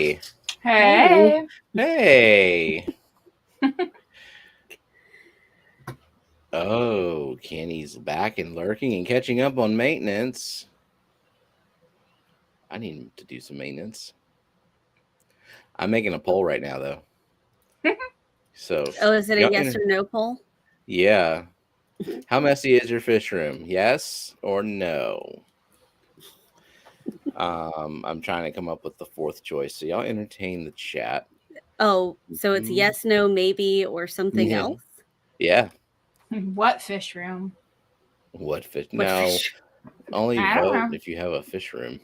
Hey. Hey. Hey. Oh, Kenny's back and lurking and catching up on maintenance. I need to do some maintenance. I'm making a poll right now, though. So, Oh, is it a yes or no poll? Yeah. How messy is your fish room? Yes or no? I'm trying to come up with the fourth choice. So y'all entertain the chat. Oh, so it's yes, no, maybe, or something else? Yeah. What fish room? What fish? What No. fish? Only I don't vote know. if you have a fish room.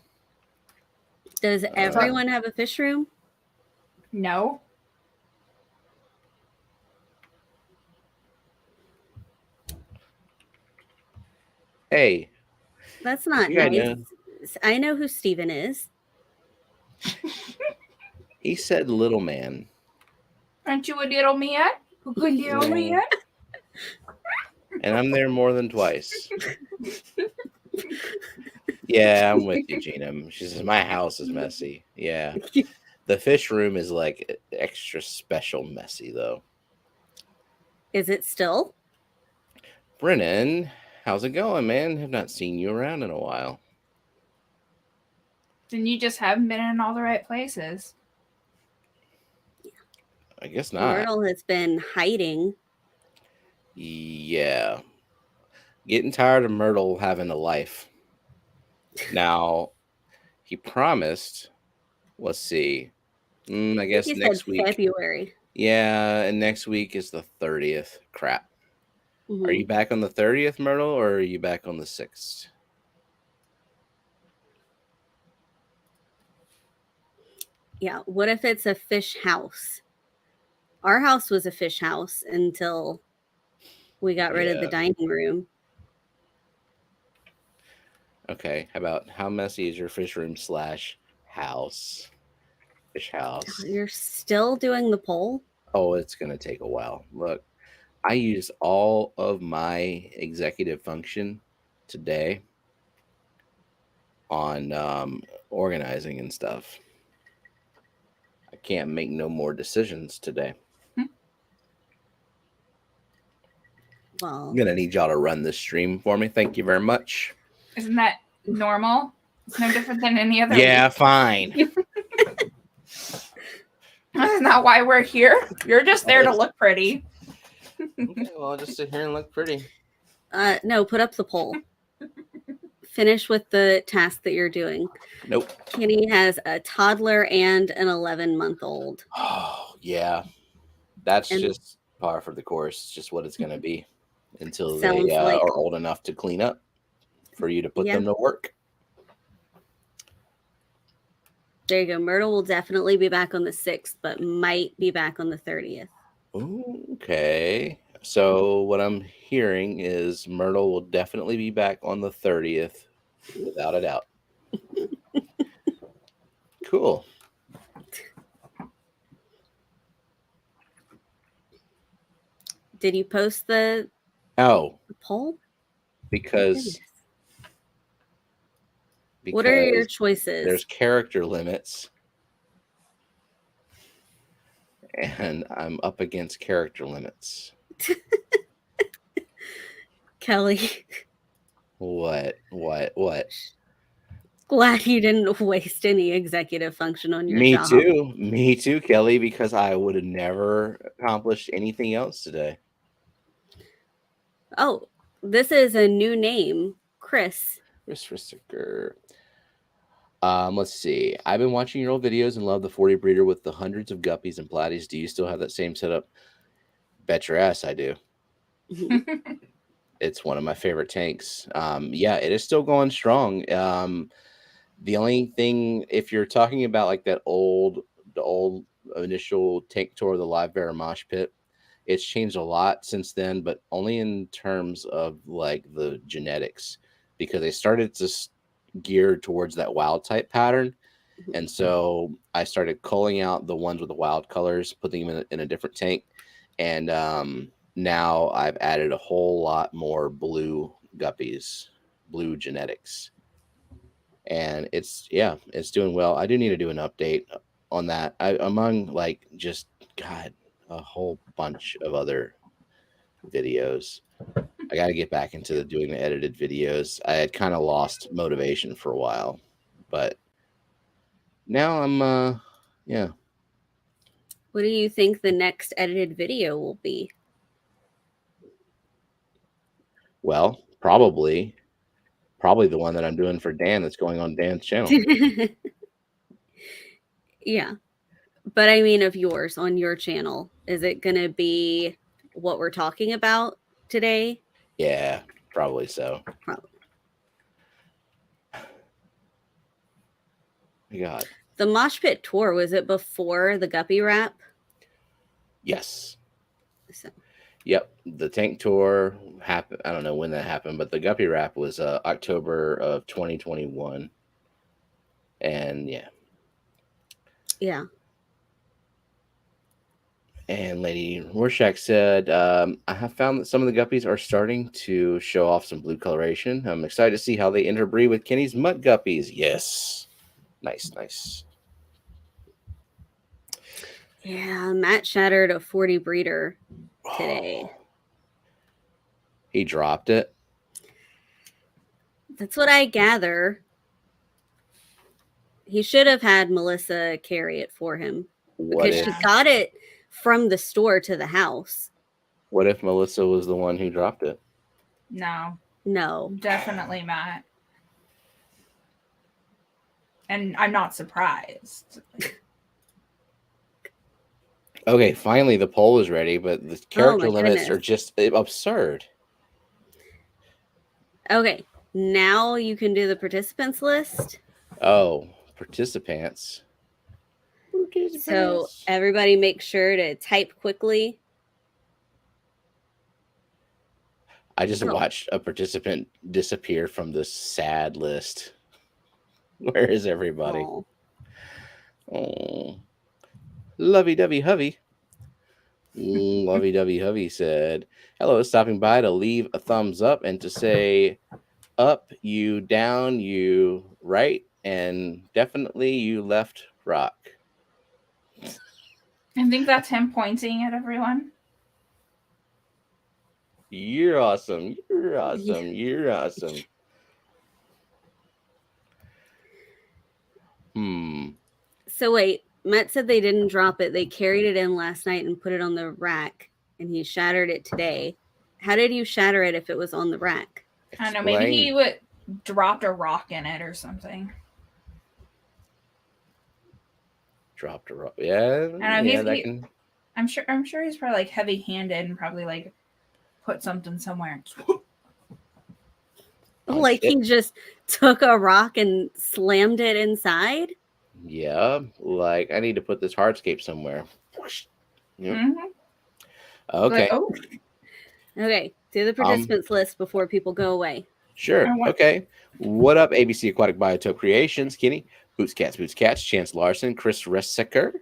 Does everyone have a fish room? No. Hey. That's not nice. I know who Steven is. He said little man. Aren't you a little man? A good little man? And I'm there more than twice. Yeah, I'm with you, Gina. She says, my house is messy. Yeah. The fish room is like extra special messy, though. Is it still? Brennan, how's it going, man? Have not seen you around in a while. Then you just haven't been in all the right places. I guess not. Myrtle has been hiding. Yeah. Getting tired of Myrtle having a life. Now, he promised, let's see, I guess next week. February. Yeah, and next week is the 30th. Crap. Mm-hmm. Are you back on the 30th, Myrtle, or are you back on the 6th? Yeah, what if it's a fish house? Our house was a fish house until we got rid of the dining room. Okay, how messy is your fish room / house? Fish house. You're still doing the poll? Oh, it's going to take a while. Look, I used all of my executive function today on organizing and stuff. I can't make no more decisions today. Well, I'm going to need y'all to run this stream for me. Thank you very much. Isn't that normal? It's no different than any other Yeah, week. fine. That's not why we're here. You're just there to look pretty. Okay, well, I'll just sit here and look pretty. No, put up the poll. Finish with the task that you're doing. Nope. Kenny has a toddler and an 11-month-old. Oh, yeah. That's just par for the course. It's just what it's going to be until they are old enough to clean up for you to put them to work. There you go. Myrtle will definitely be back on the 6th, but might be back on the 30th. Okay. So what I'm hearing is Myrtle will definitely be back on the 30th, without a doubt. Cool. Did you post the poll? Because what are your choices? There's character limits. And I'm up against character limits. Kelly. What? Glad you didn't waste any executive function on your job. Me too, Kelly, because I would have never accomplished anything else today. Oh, this is a new name, Chris. Chris Risticker. Let's see. I've been watching your old videos and love the 40 breeder with the hundreds of guppies and platies. Do you still have that same setup? Bet your ass I do. It's one of my favorite tanks. Yeah, it is still going strong. The only thing, if you're talking about like the old initial tank tour of the live bear mosh pit, it's changed a lot since then, but only in terms of like the genetics, because they started to gear towards that wild type pattern. And so I started culling out the ones with the wild colors, putting them in a different tank. And now I've added a whole lot more blue guppies, blue genetics. And it's doing well. I do need to do an update on that. Among like just God, a whole bunch of other videos. I got to get back into doing the edited videos. I had kind of lost motivation for a while, but now I'm yeah. What do you think the next edited video will be? Well, probably the one that I'm doing for Dan that's going on Dan's channel. Yeah. But I mean of yours on your channel. Is it going to be what we're talking about today? Yeah, probably so. Probably. My God. The mosh pit tour, was it before the guppy wrap? Yes. So. Yep. The tank tour happened. I don't know when that happened, but the guppy wrap was October of 2021. And yeah. Yeah. And Lady Rorschach said, I have found that some of the guppies are starting to show off some blue coloration. I'm excited to see how they interbreed with Kenny's mud guppies. Yes. Nice, nice. Yeah, Matt shattered a 40 breeder today. Oh. He dropped it. That's what I gather. He should have had Melissa carry it for him because she got it from the store to the house. What if Melissa was the one who dropped it? No. Definitely Matt. And I'm not surprised. Okay, finally the poll is ready, but the character limits are just absurd. Okay, now you can do the participants list. Oh, participants. So everybody make sure to type quickly. I just watched a participant disappear from this sad list. Where is everybody? Oh. Lovey-dovey Hovey. Lovey-dovey Hovey said, hello, stopping by to leave a thumbs up and to say up, you down, you right, and definitely you left rock. I think that's him pointing at everyone. You're awesome. You're awesome. Yeah. You're awesome. So wait, Matt said they didn't drop it. They carried it in last night and put it on the rack, and he shattered it today. How did you shatter it if it was on the rack? I don't know. Maybe he dropped a rock in it or something. Dropped a rock. Yeah. I don't know, I'm sure he's probably like heavy-handed and probably like put something somewhere. Like he just took a rock and slammed it inside? Yeah, like I need to put this hardscape somewhere. Yep. Mm-hmm. Okay. Like, oh. Okay, do the participants list before people go away. Sure. Okay. What up, ABC Aquatic Biotope Creations? Kenny, Boots Cats, Chance Larson, Chris Resecker,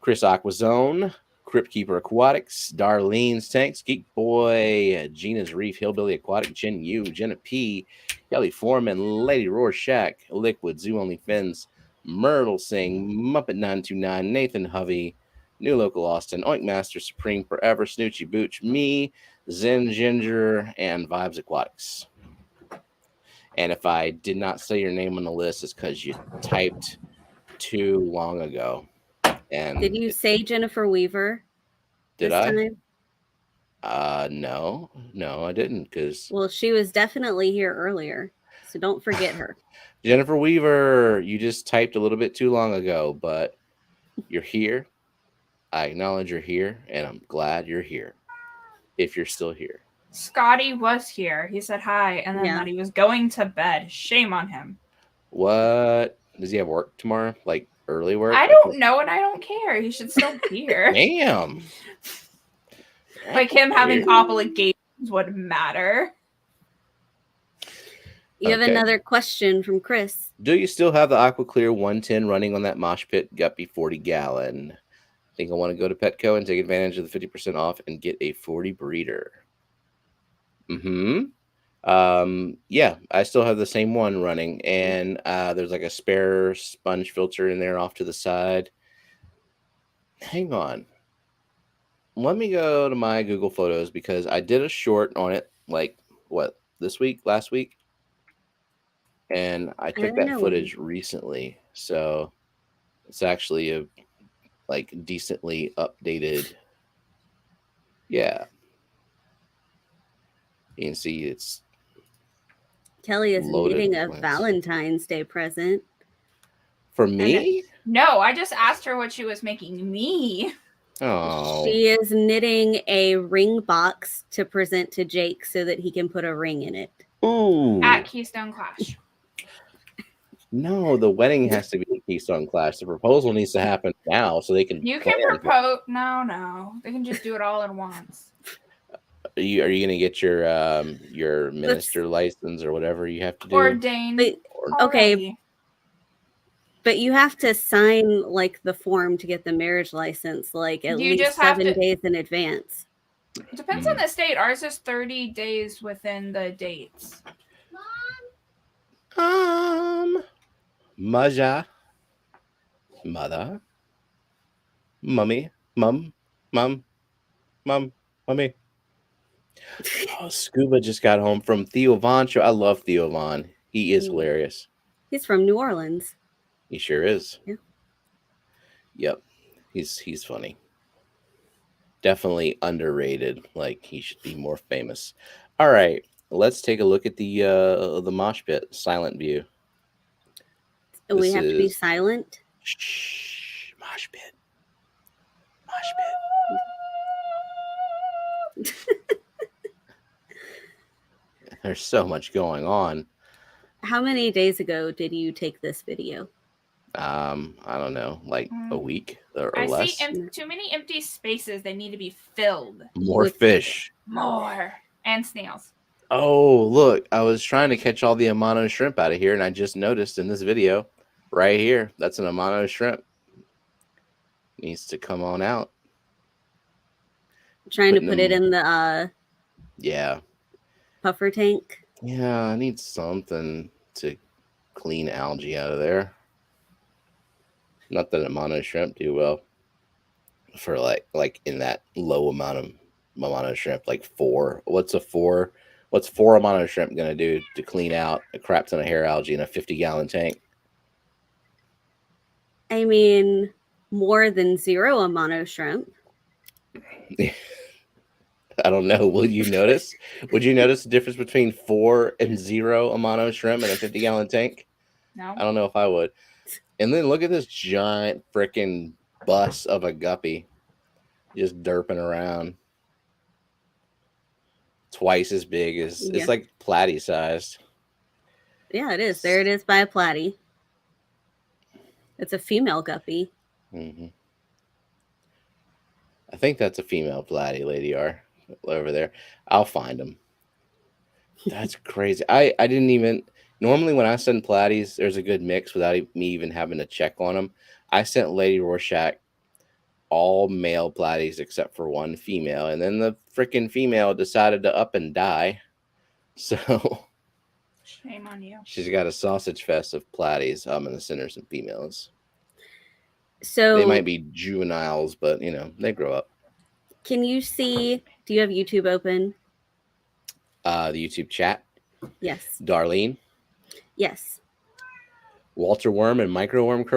Chris Aquazone, Crypt Keeper Aquatics, Darlene's Tanks, Geek Boy, Gina's Reef, Hillbilly Aquatic, Jen Yu, Jenna P, Kelly Foreman, Lady Rorschach, Liquid, Zoo Only Fins, Myrtle Singh, Muppet 929, Nathan Hovey, New Local Austin, Oink Master Supreme Forever, Snoochie Booch, me, Zen Ginger, and Vibes Aquatics. And if I did not say your name on the list, it's because you typed too long ago. And did you say Jennifer Weaver? Did I? No, I didn't. Well, she was definitely here earlier, so don't forget her. Jennifer Weaver, you just typed a little bit too long ago, but you're here. I acknowledge you're here, and I'm glad you're here. If you're still here. Scotty was here. He said hi, and then that he was going to bed. Shame on him. What? Does he have work tomorrow? Like early work? I don't know, and I don't care. He should still be here. Damn. Like him having obligations would matter. You have another question from Chris. Do you still have the Aqua Clear 110 running on that Mosh Pit Guppy 40 gallon? I think I want to go to Petco and take advantage of the 50% off and get a 40 breeder. Yeah, I still have the same one running, and there's like a spare sponge filter in there off to the side. hang on. Let me go to my Google Photos because I did a short on it, like what, this week, last week, and I I took don't that know. footage recently, so it's actually a like decently updated. Yeah, you can see it's Kelly is loaded knitting with a plants. Valentine's Day present. For me? No, I just asked her what she was making me. Oh, She is knitting a ring box to present to Jake so that he can put a ring in it. ooh. At Keystone Clash. No, the wedding has to be a Keystone Clash. The proposal needs to happen now so they can. You can plan. propose. No. They can just do it all at once. Are you going to get your minister license or whatever you have to do? Ordained. But, okay, already. but you have to sign like the form to get the marriage license like at You least just have 7 to- days in advance. Depends on the state. Ours is 30 days within the dates. Maja, mother, mummy, mum, mummy. Oh, Scuba just got home from Theo Von show. I love Theo Von. He is hilarious. He's from New Orleans. He sure is. Yeah. Yep. He's funny. Definitely underrated. Like he should be more famous. All right, let's take a look at the mosh pit silent view. We have to be silent. Shh, mosh pit. There's so much going on. How many days ago did you take this video? I don't know, like a week or I less. see too many empty spaces. They need to be filled. More fish. More. And snails. Oh, look, I was trying to catch all the Amano shrimp out of here, and I just noticed in this video right here, that's an Amano shrimp. Needs to come on out. Trying to put it in the yeah, puffer tank. Yeah, I need something to clean algae out of there. Not that Amano shrimp do well for like in that low amount of Amano shrimp, like 4. What's 4 Amano shrimp gonna do to clean out a crap ton of hair algae in a 50-gallon tank? I mean, more than 0 Amano shrimp. I don't know. Will you notice? Would you notice the difference between 4 and 0 Amano shrimp in a 50-gallon tank? No. I don't know if I would. And then look at this giant freaking bus of a guppy just derping around. Twice as big as it's like platy sized. Yeah, it is. There it is by a platy. It's a female guppy. Mm-hmm. I think that's a female platy, Lady R, over there. I'll find them. That's crazy. I didn't even normally when I send platies, there's a good mix without me even having to check on them. I sent Lady Rorschach all male platies except for one female, and then the freaking female decided to up and die. So shame on you. She's got a sausage fest of platies. I'm going to send her some females. So they might be juveniles, but you know they grow up. Can you see? Do you have YouTube open? The YouTube chat. Yes. Darlene. Yes. Walter Worm and microworm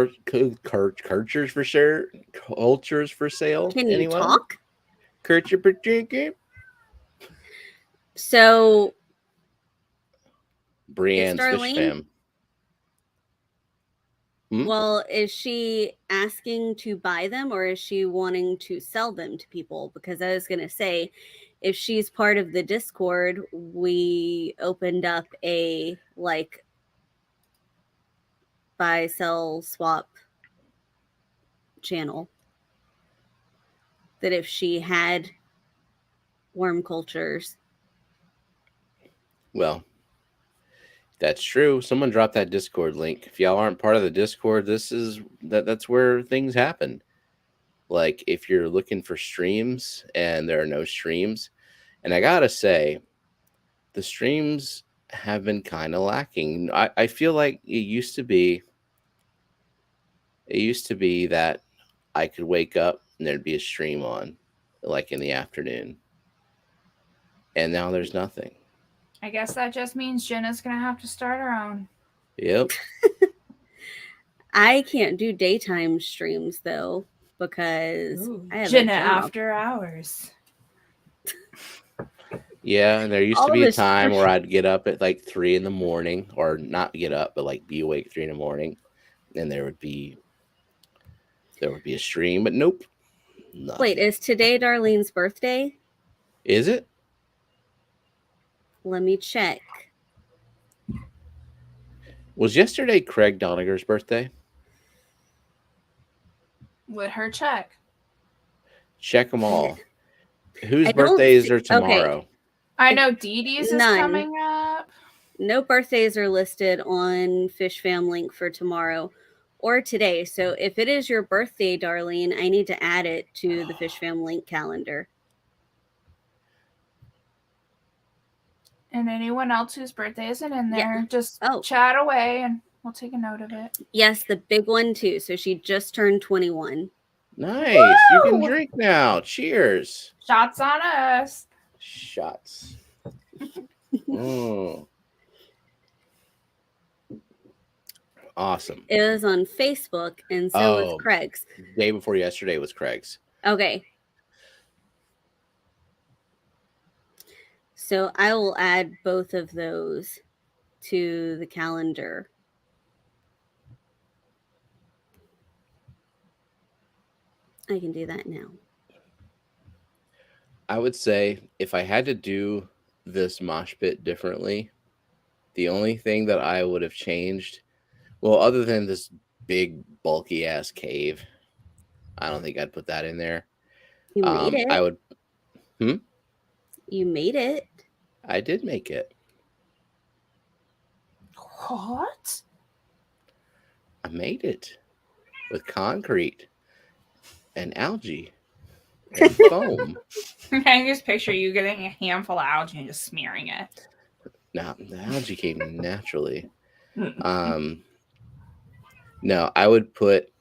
cultures for sure. Cultures for sale. Can you talk? So, Brienne's Fish Fam. Well, is she asking to buy them or is she wanting to sell them to people? Because I was going to say, if she's part of the Discord, we opened up a like buy, sell, swap channel. That if she had worm cultures. Well, that's true. Someone dropped that Discord link. If y'all aren't part of the Discord, that's where things happen. Like if you're looking for streams and there are no streams, and I gotta say, the streams have been kind of lacking. I feel like it used to be that I could wake up and there'd be a stream on, like in the afternoon. And now there's nothing. I guess that just means Jenna's gonna have to start her own. Yep. I can't do daytime streams though because I have Jenna a job. after hours. Yeah, and there used to All be a this time where I'd get up at like 3 in the morning, or not get up, but like be awake 3 in the morning, and there would be a stream, but nope, nothing. Wait, is today Darlene's birthday? Is it? Let me check. Was yesterday Craig Doniger's birthday? Let her check. Check them all. Whose I don't birthdays see- are tomorrow? okay. I know Dee Dee's is None. coming up. No birthdays are listed on Fish Fam link for tomorrow or today. So if it is your birthday, Darlene, I need to add it to the Fish Fam link calendar. And anyone else whose birthday isn't in there, Yeah. just Oh. chat away and we'll take a note of it. Yes, the big one too. So she just turned 21. Nice. You can Woo! drink now. Cheers. Shots on us. Shots. Mm. Awesome. It was on Facebook, and so Oh. was Craig's. Day before yesterday was Craig's. Okay. So I will add both of those to the calendar. I can do that now. I would say if I had to do this mosh pit differently, the only thing that I would have changed, well, other than this big bulky ass cave, I don't think I'd put that in there. You made it. I would. You made it. I did make it. What? I made it with concrete and algae and foam. I can just picture you getting a handful of algae and just smearing it. Now the algae came naturally. No, I would put.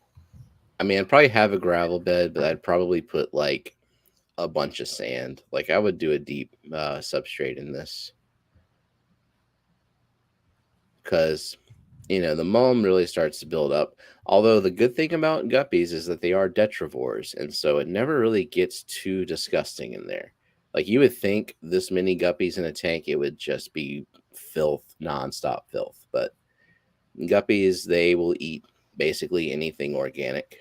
I mean, I'd probably have a gravel bed, but I'd probably put like a bunch of sand. Like I would do a deep substrate in this, because the mulm really starts to build up. Although the good thing about guppies is that they are detrivores, and so it never really gets too disgusting in there. Like you would think this many guppies in a tank, it would just be filth, nonstop filth. But guppies, they will eat basically anything organic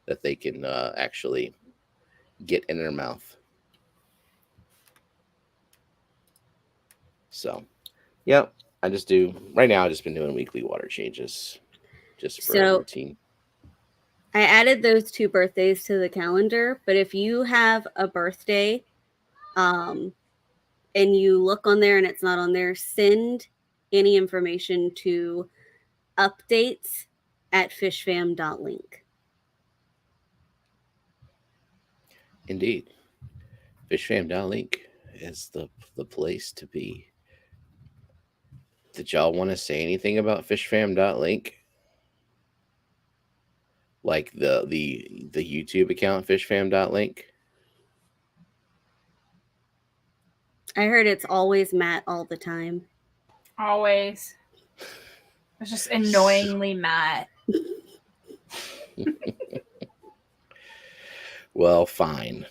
that they can actually get in their mouth. So, yep. I've just been doing weekly water changes just for routine. I added those 2 birthdays to the calendar, but if you have a birthday and you look on there and it's not on there, send any information to updates@fishfam.link. Indeed. Fishfam.link is the place to be. Did y'all want to say anything about fishfam.link? Like the YouTube account fishfam.link? I heard it's always Matt all the time. Always. It's just annoyingly Matt. Well, fine.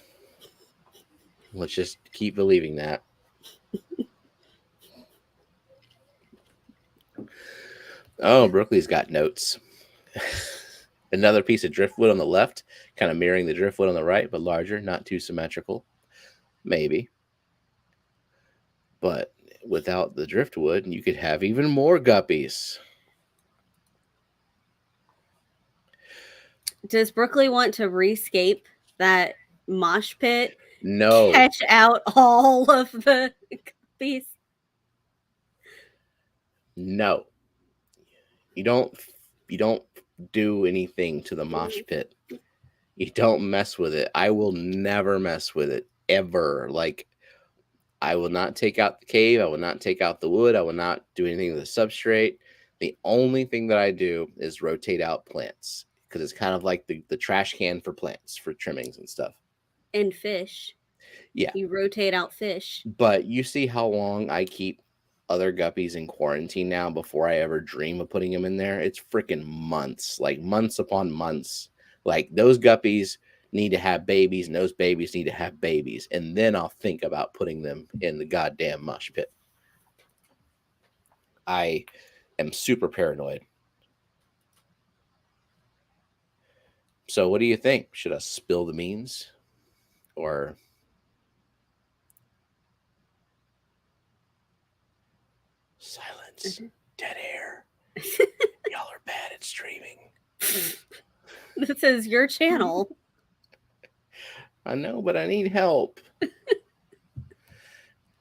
Let's just keep believing that. Oh, Brooklyn's got notes. Another piece of driftwood on the left, kind of mirroring the driftwood on the right, but larger, not too symmetrical. Maybe. But without the driftwood, you could have even more guppies. Does Brooklyn want to rescape that mosh pit? No. Catch out all of the guppies? No. You don't do anything to the mosh pit. You don't mess with it. I will never mess with it ever. Like, I will not take out the cave. I will not take out the wood. I will not do anything with the substrate. The only thing that I do is rotate out plants. because it's kind of like the trash can for plants, for trimmings and stuff. And fish. Yeah. You rotate out fish. But you see how long I keep other guppies in quarantine now before I ever dream of putting them in there? It's freaking months, like months upon months. Like those guppies need to have babies and those babies need to have babies. And then I'll think about putting them in the goddamn mush pit. I am super paranoid. So what do you think? Should I spill the beans or silence? Dead air. Y'all are bad at streaming. This is your channel. I know, but I need help.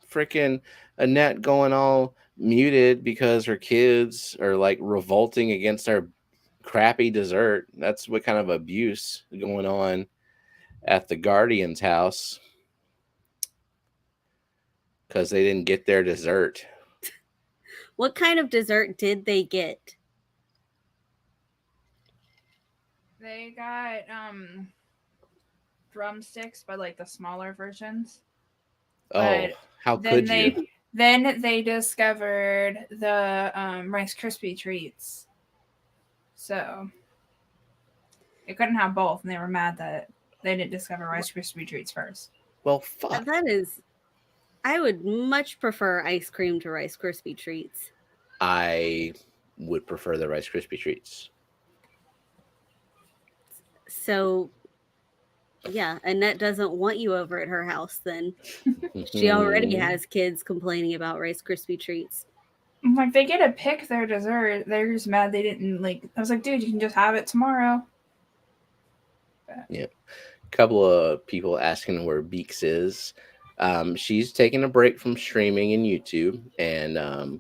Freaking Annette going all muted because her kids are like revolting against our crappy dessert. That's what kind of abuse going on at the Guardian's house because they didn't get their dessert. What kind of dessert did they get? They got drumsticks, but like the smaller versions. Oh, But how could you? Then they discovered the Rice Krispie treats. So they couldn't have both, and they were mad that they didn't discover Rice Krispie treats first. Well, fuck. That is, I would much prefer ice cream to Rice Krispie treats. I would prefer the Rice Krispie treats. So, yeah, Annette doesn't want you over at her house then. She already has kids complaining about Rice Krispie treats. Like, they get to pick their dessert. They're just mad they didn't, like, I was like, dude, you can just have it tomorrow. But... Yeah. A couple of people asking where Beaks is. She's taking a break from streaming and YouTube. And,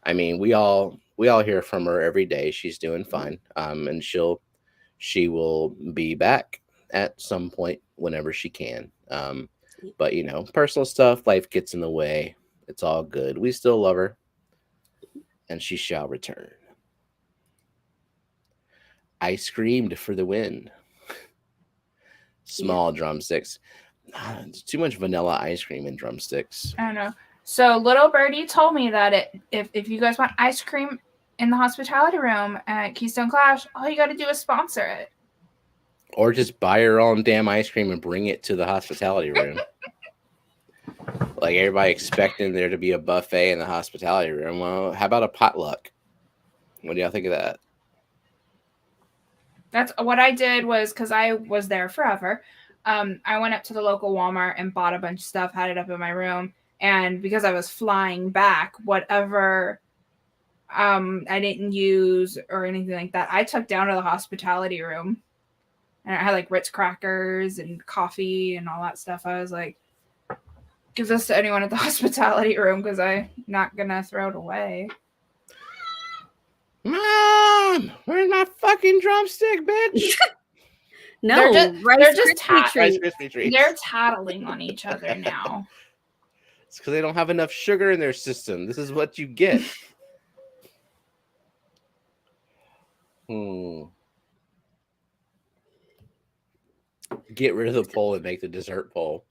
I mean, we all hear from her every day. She's doing fine. And she will be back at some point whenever she can. But, you know, personal stuff, life gets in the way. It's all good. We still love her. And she shall return. I screamed for the win. Small drumsticks. It's too much vanilla ice cream in drumsticks. I don't know. So little birdie told me that if you guys want ice cream in the hospitality room at Keystone Clash, all you got to do is sponsor it. Or just buy your own damn ice cream and bring it to the hospitality room. Like everybody expecting there to be a buffet in the hospitality room. Well, how about a potluck? What do y'all think of that? That's what I did was, because I was there forever. I went up to the local Walmart and bought a bunch of stuff, had it up in my room. And because I was flying back, whatever I didn't use or anything like that, I took down to the hospitality room. And I had like Ritz crackers and coffee and all that stuff. I was like, give this to anyone at the hospitality room because I'm not going to throw it away. Mom, where's my fucking drumstick, bitch? No, they're just Rice Krispie treats. They're tattling on each other now. It's because they don't have enough sugar in their system. This is what you get. Get rid of the poll and make the dessert poll.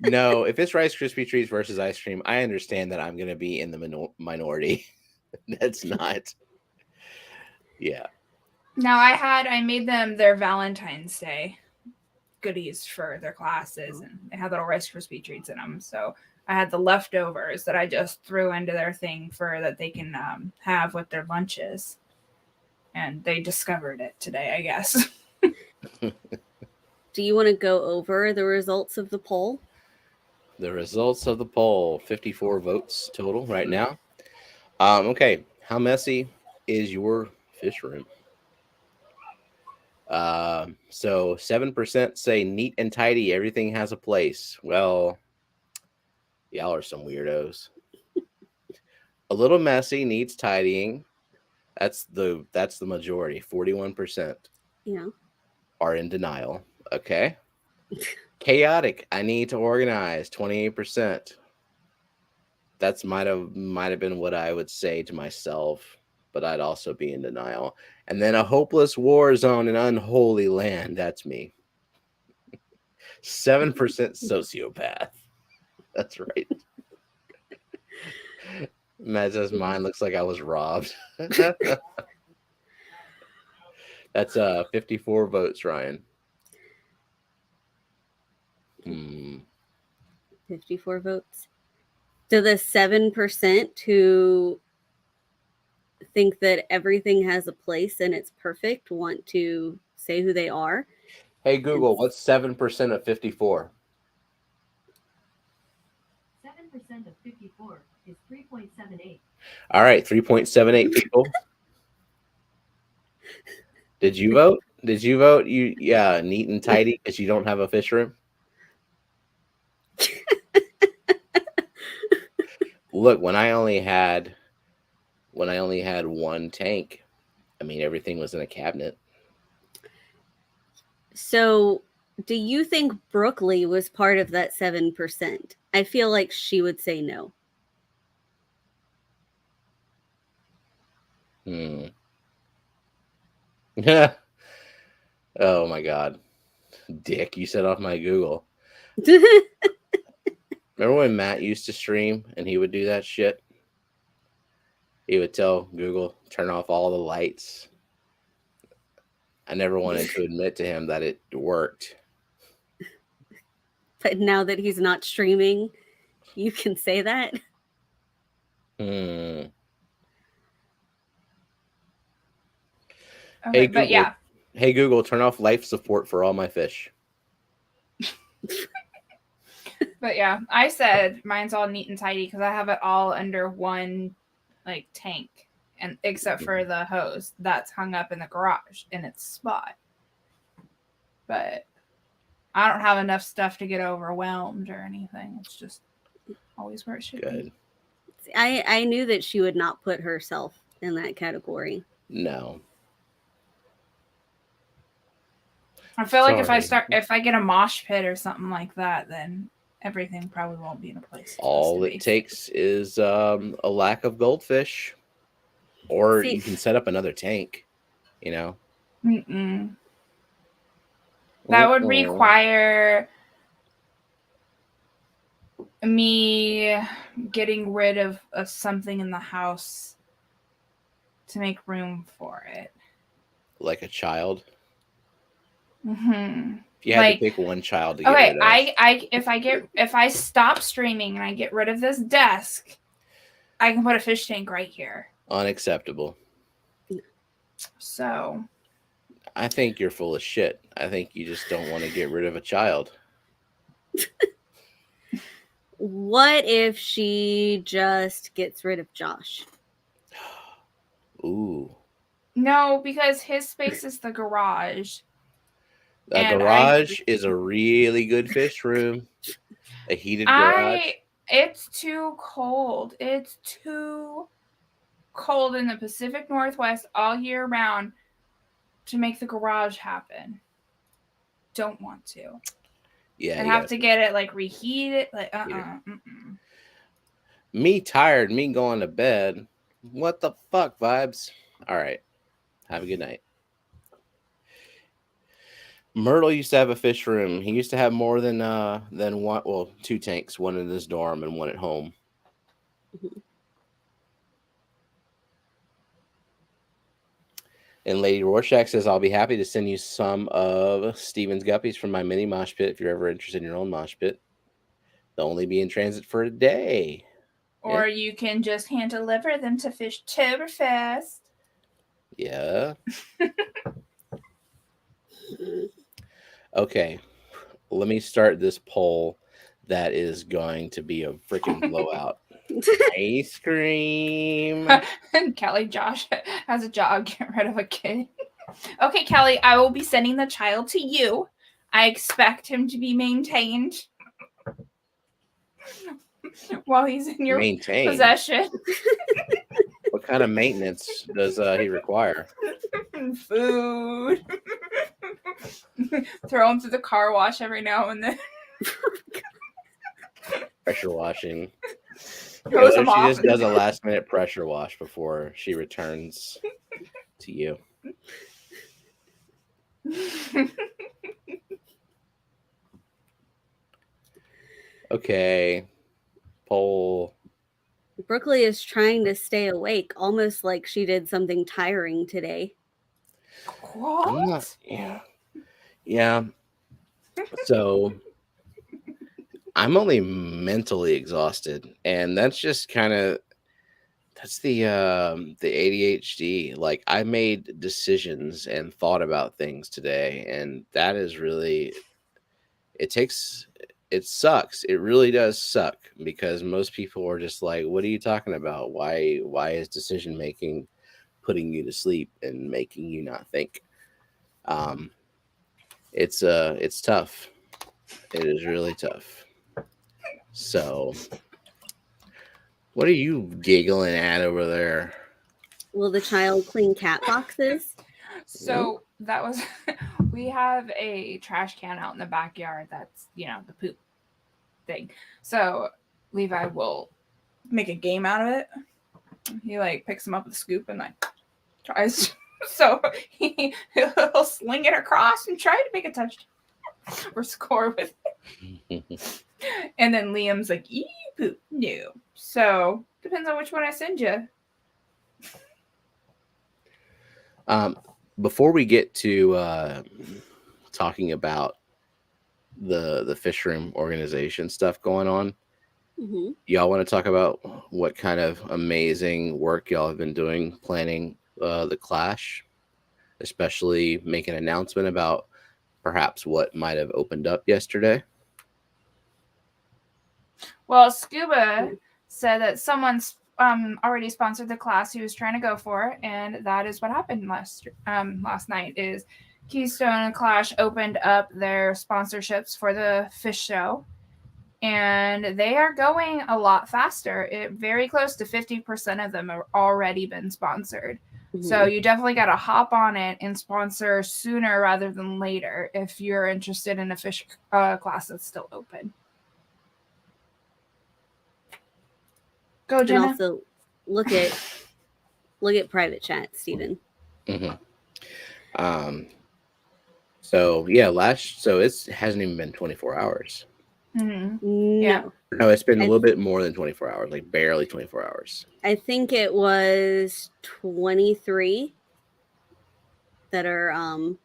No, if it's Rice Krispie treats versus ice cream, I understand that I'm going to be in the minority. That's not. Yeah. Now I made them their Valentine's Day goodies for their classes, and they had little Rice Krispie treats in them. So I had the leftovers that I just threw into their thing for that they can have with their lunches. And they discovered it today, I guess. Do you want to go over the results of the poll? The results of the poll, 54 votes total right now. Okay, how messy is your fish room? So 7% say neat and tidy, everything has a place. Well, y'all are some weirdos. A little messy, needs tidying. That's the majority. 41%. Yeah. Are in denial. Okay. Chaotic. I need to organize. 28%. That's might have been what I would say to myself, but I'd also be in denial. And then a hopeless war zone in unholy land. That's me. 7% sociopath. That's right. Matt says mine looks like I was robbed. That's 54 votes, Ryan. 54 votes. So the 7% who think that everything has a place and it's perfect want to say who they are. Hey Google, what's 7% of 54? 7% of 54 is 3.78. All right, 3.78 people. Did you vote? Did you vote? Yeah, neat and tidy because you don't have a fish room. Look, when I only had one tank, I mean everything was in a cabinet. So, do you think Brookley was part of that 7%? I feel like she would say no. Oh my God. Dick, you set off my Google. Remember when Matt used to stream and he would do that shit? He would tell Google, turn off all the lights. I never wanted to admit to him that it worked. But now that he's not streaming, you can say that? Okay, Hey Google, but yeah. Hey Google, turn off life support for all my fish. But yeah, I said mine's all neat and tidy because I have it all under one like tank, and except for the hose that's hung up in the garage in its spot. But I don't have enough stuff to get overwhelmed or anything. It's just always where it should be. I knew that she would not put herself in that category. No. I feel like if I get a mosh pit or something like that, then everything probably won't be in a place. All it takes is a lack of goldfish, or you can set up another tank. You know. That would require me getting rid of something in the house to make room for it. Like a child. Mm-hmm. If you had to pick one child to get rid of. If I stop streaming and I get rid of this desk, I can put a fish tank right here. Unacceptable. So I think you're full of shit. I think you just don't want to get rid of a child. What if she just gets rid of Josh? Ooh. No, because his space is the garage. The garage is a really good fish room. A heated garage. It's too cold. It's too cold in the Pacific Northwest all year round to make the garage happen. Don't want to. Yeah. I have to get it like reheated. Like Me tired, me going to bed. What the fuck, vibes? All right. Have a good night. Myrtle used to have a fish room. He used to have more than one, well, 2 tanks, one in his dorm and one at home. And Lady Rorschach says, I'll be happy to send you some of Steven's guppies from my mini mosh pit if you're ever interested in your own mosh pit. They'll only be in transit for a day. Or you can just hand deliver them to Fishtoberfest. Yeah. Okay. Let me start this poll that is going to be a freaking blowout. Ice cream. And Kelly, Josh has a job. Get rid of a kid. Okay, Kelly, I will be sending the child to you. I expect him to be maintained while he's in your possession. What kind of maintenance does he require? Food. Throw him through the car wash every now and then. Pressure washing. She Throws him off. just does a last minute pressure wash before she returns to you. Okay. Poll. Brooklyn is trying to stay awake, almost like she did something tiring today. I'm not. What? Yeah. Yeah. So I'm only mentally exhausted, and that's just kind of that's the ADHD. Like I made decisions and thought about things today, and that is really it takes it sucks. It really does suck because most people are just like, "What are you talking about? Why is decision making putting you to sleep and making you not think?" Um, it's tough. It is really tough. So, what are you giggling at over there? Will the child clean cat boxes? So that was we have a trash can out in the backyard that's, the poop thing. So Levi will make a game out of it. He like picks them up with a scoop and like tries. So he'll sling it across and try to make a touchdown or score with it. And then Liam's like, "Eee, poop, no." So depends on which one I send you. Before we get to talking about the fish room organization stuff going on, Mm-hmm. y'all want to talk about what kind of amazing work y'all have been doing planning the clash, especially make an announcement about perhaps what might have opened up yesterday. Well, Scuba said that someone's already sponsored the class he was trying to go for, and that is what happened last night. Is Keystone and Clash opened up their sponsorships for the fish show, and they are going a lot faster. Very close to 50% of them have already been sponsored. Mm-hmm. So you definitely got to hop on it and sponsor sooner rather than later if you're interested in a fish class that's still open. Go, And Jenna. also look at private chat, Stephen. Mm-hmm. So yeah, so it hasn't even been 24 hours. Mm-hmm. Yeah. No, it's been a little bit more than 24 hours, like barely 24 hours. I think it was 23 that are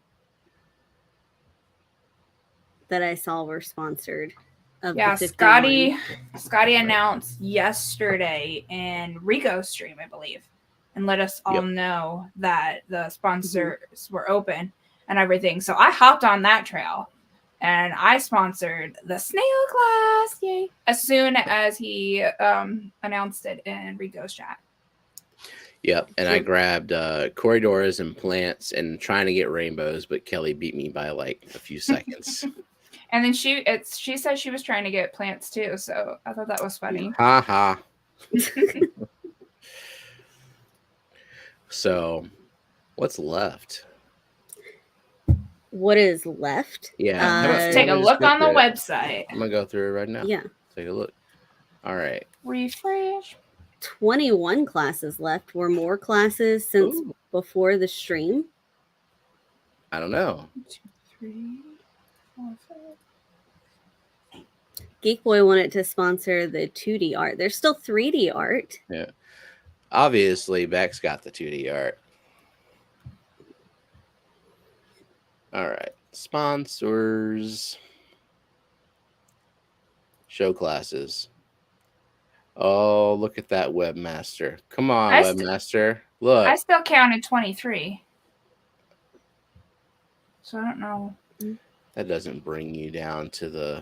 that I saw were sponsored. Yeah, Scotty announced yesterday in Rico's stream, I believe, and let us all know that the sponsors were open and everything. So I hopped on that trail and I sponsored the snail class, yay! As soon as he announced it in Rico's chat. Yep, and I grabbed corridors and plants and trying to get rainbows, but Kelly beat me by like a few seconds. And then she said she was trying to get plants too, so I thought that was funny. Ha ha. So, what's left? What is left? Yeah, let's take a look on the website. I'm gonna go through it right now. Yeah, take a look. All right, refresh. 21 classes left. Were more classes since before the stream? I don't know. 1, 2, 3, 4, 5. Geek Boy wanted to sponsor the 2D art. There's still 3D art. Yeah. Obviously, Beck's got the 2D art. All right. Sponsors. Show classes. Oh, look at that webmaster. Come on, webmaster. Look. I still counted 23. So I don't know. That doesn't bring you down to the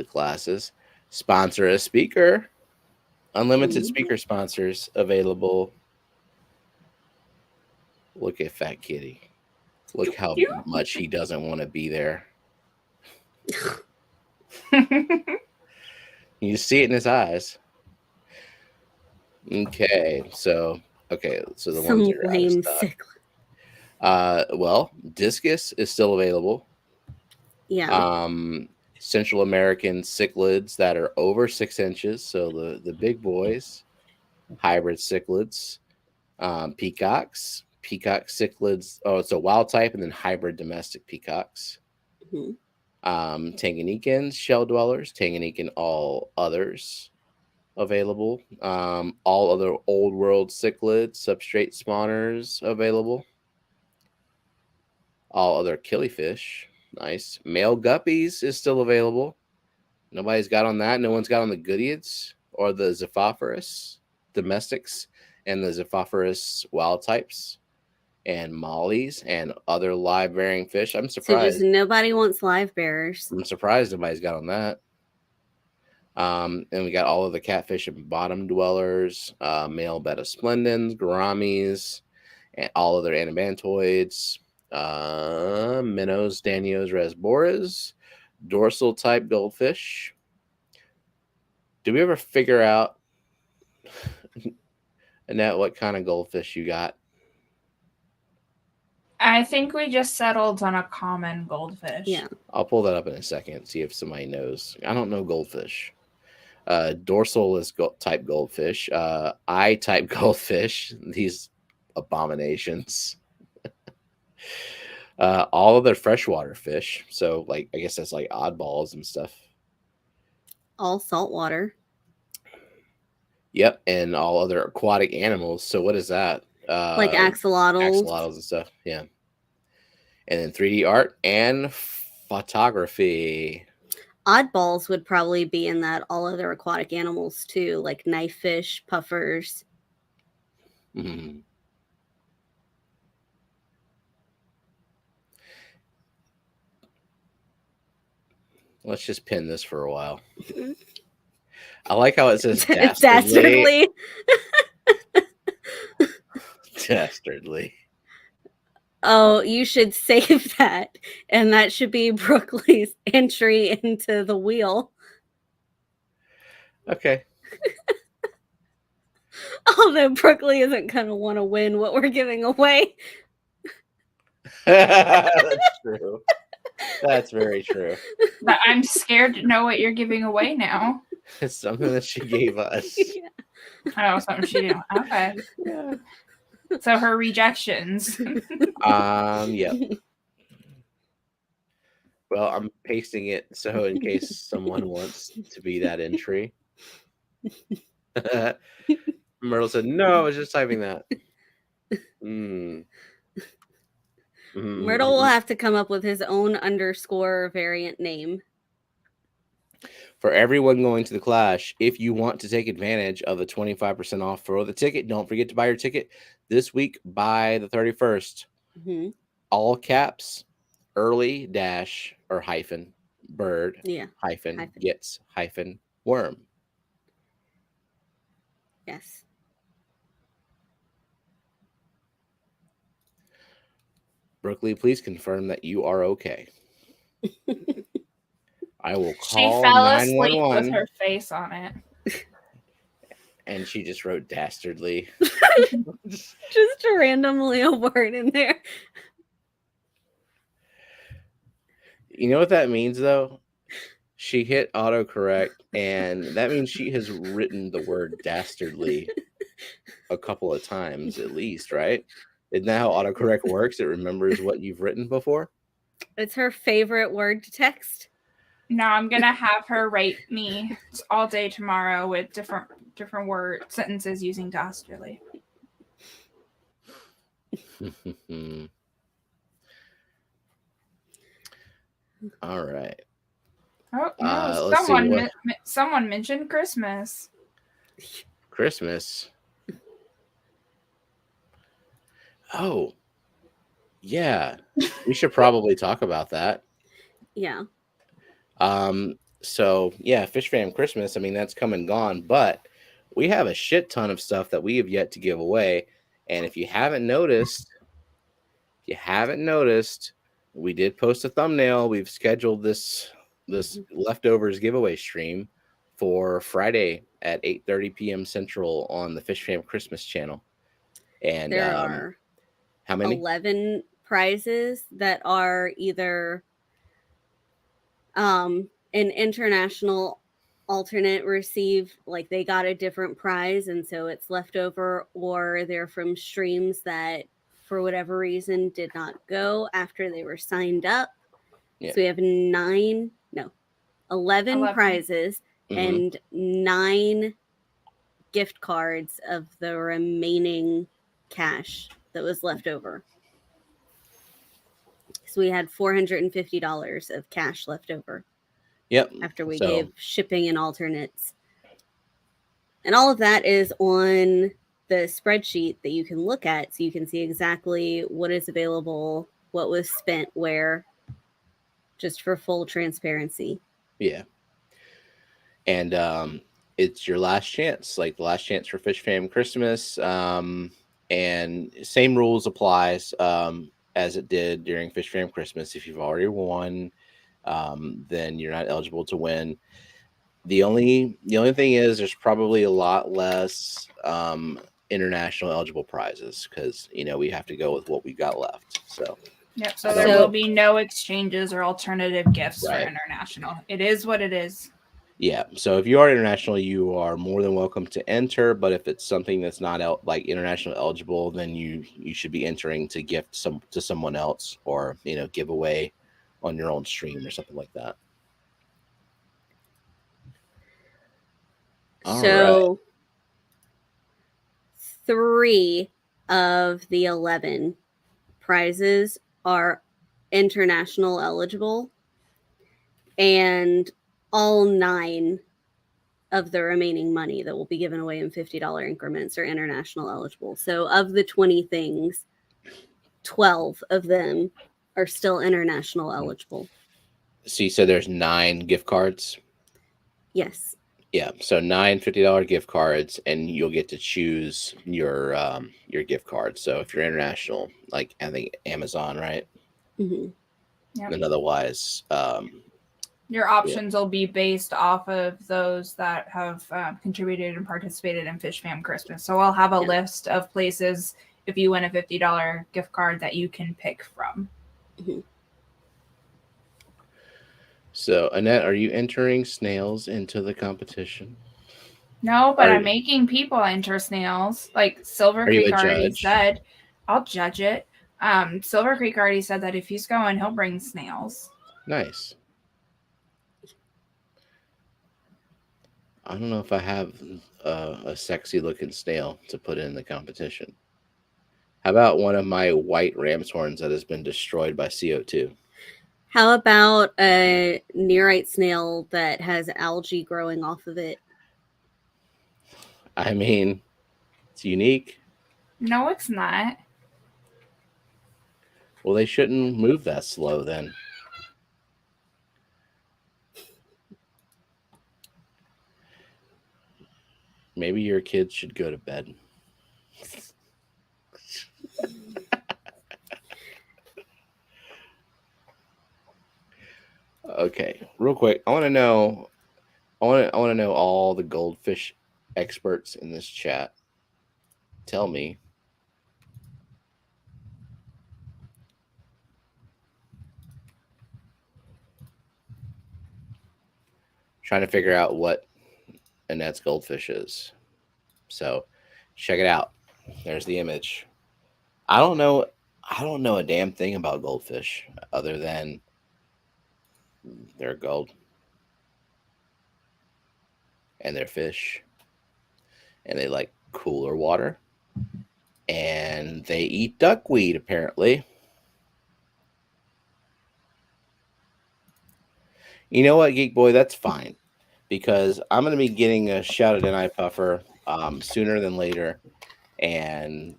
classes. Sponsor a speaker. Unlimited speaker sponsors available. Look at Fat Kitty. Look how much he doesn't want to be there. You see it in his eyes. Okay, so the ones that are out of stock. Well, Discus is still available. Yeah. Central American cichlids that are over 6 inches, so the big boys, hybrid cichlids. Peacocks, peacock cichlids. Oh, it's a wild type and then hybrid domestic peacocks. Mhm. Tanganyikans, shell dwellers, Tanganyikan all others available. All other old world cichlids, substrate spawners available. All other killifish, nice. Male guppies is still available. Nobody's got on that. No one's got on the goodeids or the Zephophorus domestics and the Zephophorus wild types and mollies and other live bearing fish. I'm So just surprised. nobody wants live bearers. I'm surprised nobody's got on that. And we got all of the catfish and bottom dwellers, male betta splendens, gouramis, and all other anabantoids, minnows, danios, resboras, dorsal type goldfish. Did we ever figure out, Annette, what kind of goldfish you got? I think we just settled on a common goldfish. Yeah. I'll pull that up in a second, see if somebody knows. I don't know goldfish. Dorsal is type goldfish. I type goldfish. These abominations. All other freshwater fish. So, like, I guess that's like oddballs and stuff. All saltwater. Yep, and all other aquatic animals. So, what is that? Like axolotls. Axolotls and stuff. Yeah. And then 3D art and photography. Oddballs would probably be in that all other aquatic animals too, like knifefish, puffers. Mhm. Let's just pin this for a while. I like how it says dastardly. Dastardly. Oh, you should save that. And that should be Brooklyn's entry into the wheel. Okay. Although Brooklyn isn't going to want to win what we're giving away. That's true. That's very true. But I'm scared to know what you're giving away now. It's something that she gave us. Yeah. Oh, something she didn't. Okay. Yeah. So her rejections. Yeah. Well, I'm pasting it so in case someone wants to be that entry. Myrtle said, "No, I was just typing that." Myrtle will have to come up with his own underscore variant name. For everyone going to the Clash, if you want to take advantage of the 25% off for the ticket, don't forget to buy your ticket this week by the 31st. Mm-hmm. All caps, early dash or hyphen bird hyphen gets hyphen worm. Yes. Brooklyn, please confirm that you are okay. I will She call fell asleep 911. with her face on it. And she just wrote dastardly. Just randomly a word in there. You know what that means, though? She hit autocorrect, and that means she has written the word dastardly a couple of times at least, right? Isn't that how autocorrect works? It remembers what you've written before? It's her favorite word to text. No, I'm gonna have her rate me all day tomorrow with different word sentences using dastardly. All right. Oh no! Someone mentioned Christmas. Christmas. Oh, yeah. We should probably talk about that. Yeah. So yeah, Fish Fam Christmas. I mean, that's come and gone, but we have a shit ton of stuff that we have yet to give away. And if you haven't noticed, we did post a thumbnail. We've scheduled this leftovers giveaway stream for Friday at 8:30 p.m. Central on the Fish Fam Christmas channel. And there are how many? 11 prizes that are either an international alternate receive, like they got a different prize and so it's left over, or they're from streams that for whatever reason did not go after they were signed up. Yeah. So we have 11 prizes and 9 gift cards of the remaining cash that was left over. So we had $450 of cash left over. Yep. After we gave shipping and alternates. And all of that is on the spreadsheet that you can look at, so you can see exactly what is available, what was spent where, just for full transparency. Yeah. And it's your last chance, like the last chance for Fish Fam Christmas. And same rules applies as it did during Fish Fam Christmas. If you've already won, then you're not eligible to win. The only thing is there's probably a lot less international eligible prizes because we have to go with what we got left. So yep. So there will be no exchanges or alternative gifts for international. It is what it is. Yeah. So if you are international, you are more than welcome to enter. But if it's something that's not like international eligible, then you should be entering to gift to someone else, or give away on your own stream or something like that. So 3 of the 11 prizes are international eligible, and all 9 of the remaining money that will be given away in $50 increments are international eligible. So of the 20 things, 12 of them are still international eligible. So you said there's 9 gift cards? Yes. Yeah, so 9 $50 gift cards, and you'll get to choose your gift card. So if you're international, like I think Amazon, right? Mm-hmm. Yep. And otherwise, your options will be based off of those that have contributed and participated in Fish Fam Christmas. So I'll have a list of places if you win a $50 gift card that you can pick from. Mm-hmm. So, Annette, are you entering snails into the competition? No, but I'm making people enter snails. Like Silver Creek already said, I'll judge it. Silver Creek already said that if he's going, he'll bring snails. Nice. I don't know if I have a sexy looking snail to put in the competition. How about one of my white ram's horns that has been destroyed by CO2? How about a nearite snail that has algae growing off of it? I mean, it's unique. No, it's not. Well, they shouldn't move that slow then. Maybe your kids should go to bed. Okay, real quick. I want to know all the goldfish experts in this chat. Tell me. Trying to figure out what Annette's goldfish is. So check it out. There's the image. I don't know a damn thing about goldfish other than they're gold. And they're fish. And they like cooler water. And they eat duckweed, apparently. You know what, Geek Boy? That's fine. Because I'm going to be getting a shout at NI Puffer sooner than later. And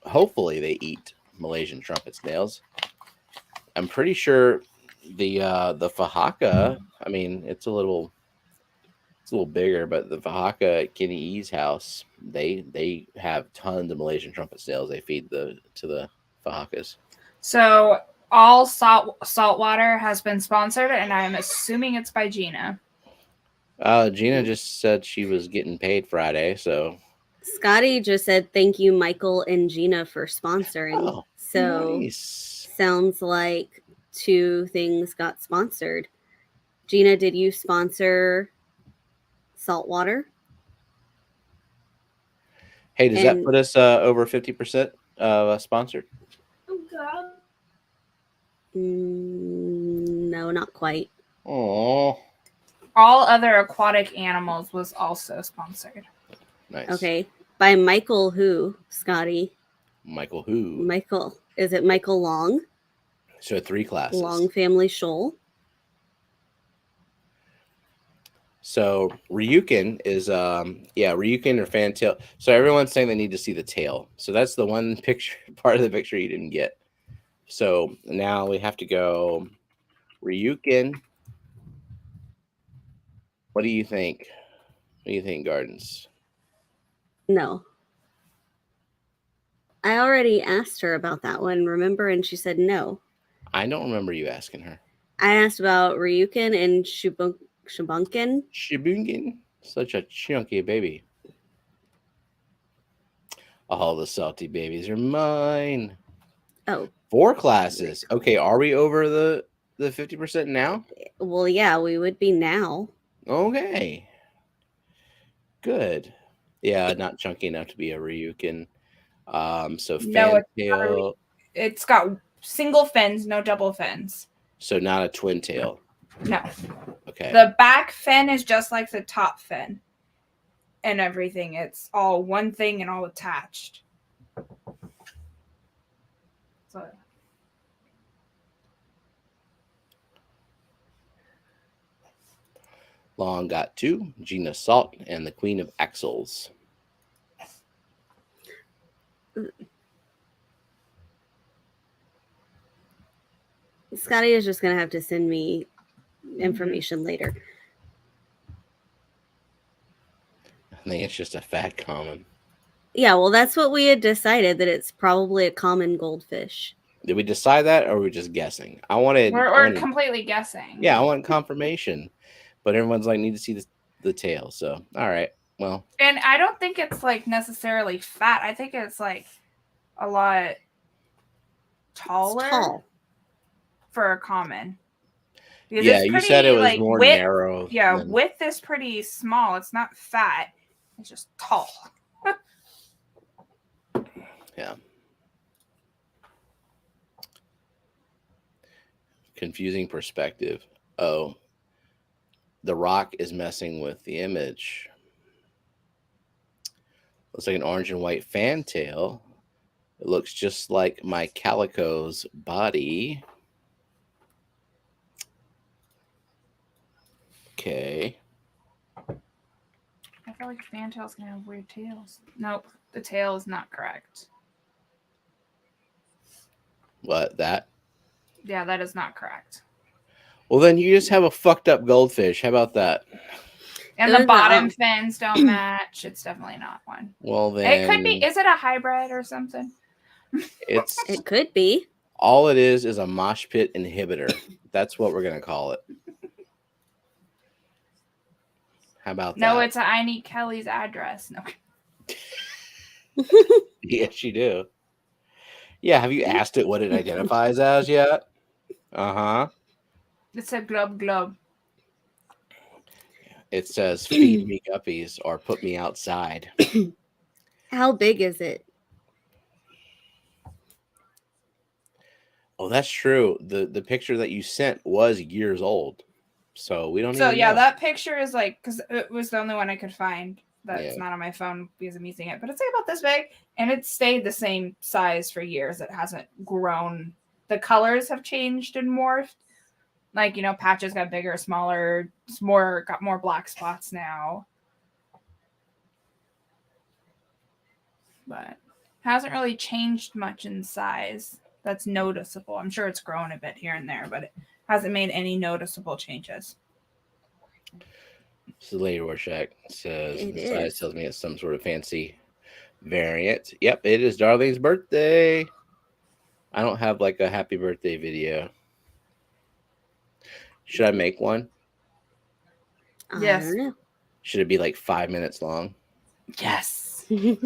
hopefully they eat Malaysian trumpet snails. I'm pretty sure the Fahaka, I mean, it's a little bigger, but the Fahaka at Kenny E's house, they have tons of Malaysian trumpet snails they feed to the Fahakas. So all saltwater has been sponsored, and I'm assuming it's by Gina. Gina just said she was getting paid Friday, so Scotty just said thank you, Michael and Gina, for sponsoring. Oh, so nice. Sounds like 2 things got sponsored. Gina, did you sponsor saltwater? Hey, does that And- put us over 50% sponsored? No, not quite. Oh, All other aquatic animals was also sponsored. nice. Okay. By Michael who, Scotty? Michael who? Michael. Is it Michael Long? So 3 classes. Long Family Shoal. So Ryukin is Ryukin or fantail. So everyone's saying they need to see the tail. So that's the one picture part of the picture you didn't get. So now we have to go Ryukin. What do you think? What do you think, Gardens? No. I already asked her about that one, remember? And she said no. I don't remember you asking her. I asked about Ryukin and Shubunkin. Shibungin, such a chunky baby. All the salty babies are mine. Oh, 4 classes. Okay, are we over the 50% now? well, yeah, we would be now. Okay. Good. Yeah, not chunky enough to be a Ryukin. So No, fantail. It's got single fins, no double fins. So not a twin tail. No. Okay. The back fin is just like the top fin and everything. It's all one thing and all attached. So Long got 2. Gina Salt and the Queen of Axles. Scotty is just going to have to send me information later. I think it's just a fat common. Yeah, well, that's what we had decided, that it's probably a common goldfish. Did we decide that, or were we just guessing? we're completely guessing. Yeah, I want confirmation, but everyone's like, need to see the tail. So, all right, well, And I don't think it's like necessarily fat. I think it's like a lot taller It's tall. for a common. Because yeah, it's you pretty, said it was like, more width, narrow. Yeah, than- width is pretty small. It's not fat. It's just tall. Yeah. Confusing perspective. Oh, the rock is messing with the image. Looks like an orange and white fantail. It looks just like my calico's body. Okay. I feel like fantail's gonna have weird tails. Nope, the tail is not correct. What, that? Yeah, that is not correct. Well, then you just have a fucked up goldfish. How about that? And It the was, bottom fins don't match. It's definitely not one. Well, then It could be. Is it a hybrid or something? it's It could be. all it is a mosh pit inhibitor. That's what we're gonna call it. How about No, that? it's a I need Kelly's address. No. Yes, you do. Yeah, have you asked it what it identifies as yet? Uh-huh. It's a glub glub. It says feed me guppies or put me outside. How big is it? Oh, that's true. The picture that you sent was years old. So we don't So even yeah, know. that picture is like, because it was the only one I could find that's Yeah. not on my phone because I'm using it, but it's like about this big and it's stayed the same size for years. It hasn't grown. The colors have changed and morphed. Like, you know, patches got bigger, smaller, got more black spots now. But hasn't really changed much in size. That's noticeable. I'm sure it's grown a bit here and there, but it hasn't made any noticeable changes. So Lady Rorschach says It the size is. tells me it's some sort of fancy variant. Yep, it is Darlene's birthday. I don't have like a happy birthday video. Should I make one? Yes. I don't Should it be like 5 minutes long? Yes. know.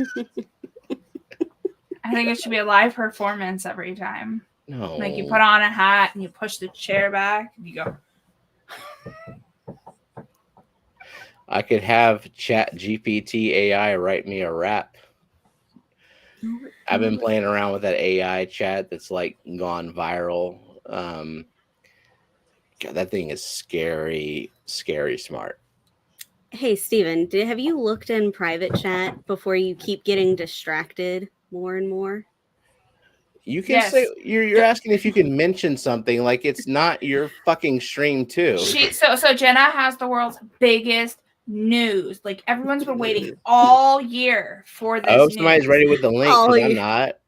I think it should be a live performance every time. No. Like you put on a hat and you push the chair back and you go. I could have Chat GPT AI write me a rap. I've been playing around with that AI chat that's like gone viral. God, that thing is scary, scary smart. Hey, Steven, have you looked in private chat before you keep getting distracted more and more? You can Yes. say you're asking if you can mention something like it's not your fucking stream too. So Jenna has the world's biggest news. Like everyone's been waiting all year for this Oh, news. somebody's ready with the link Oh, because I'm yeah. not.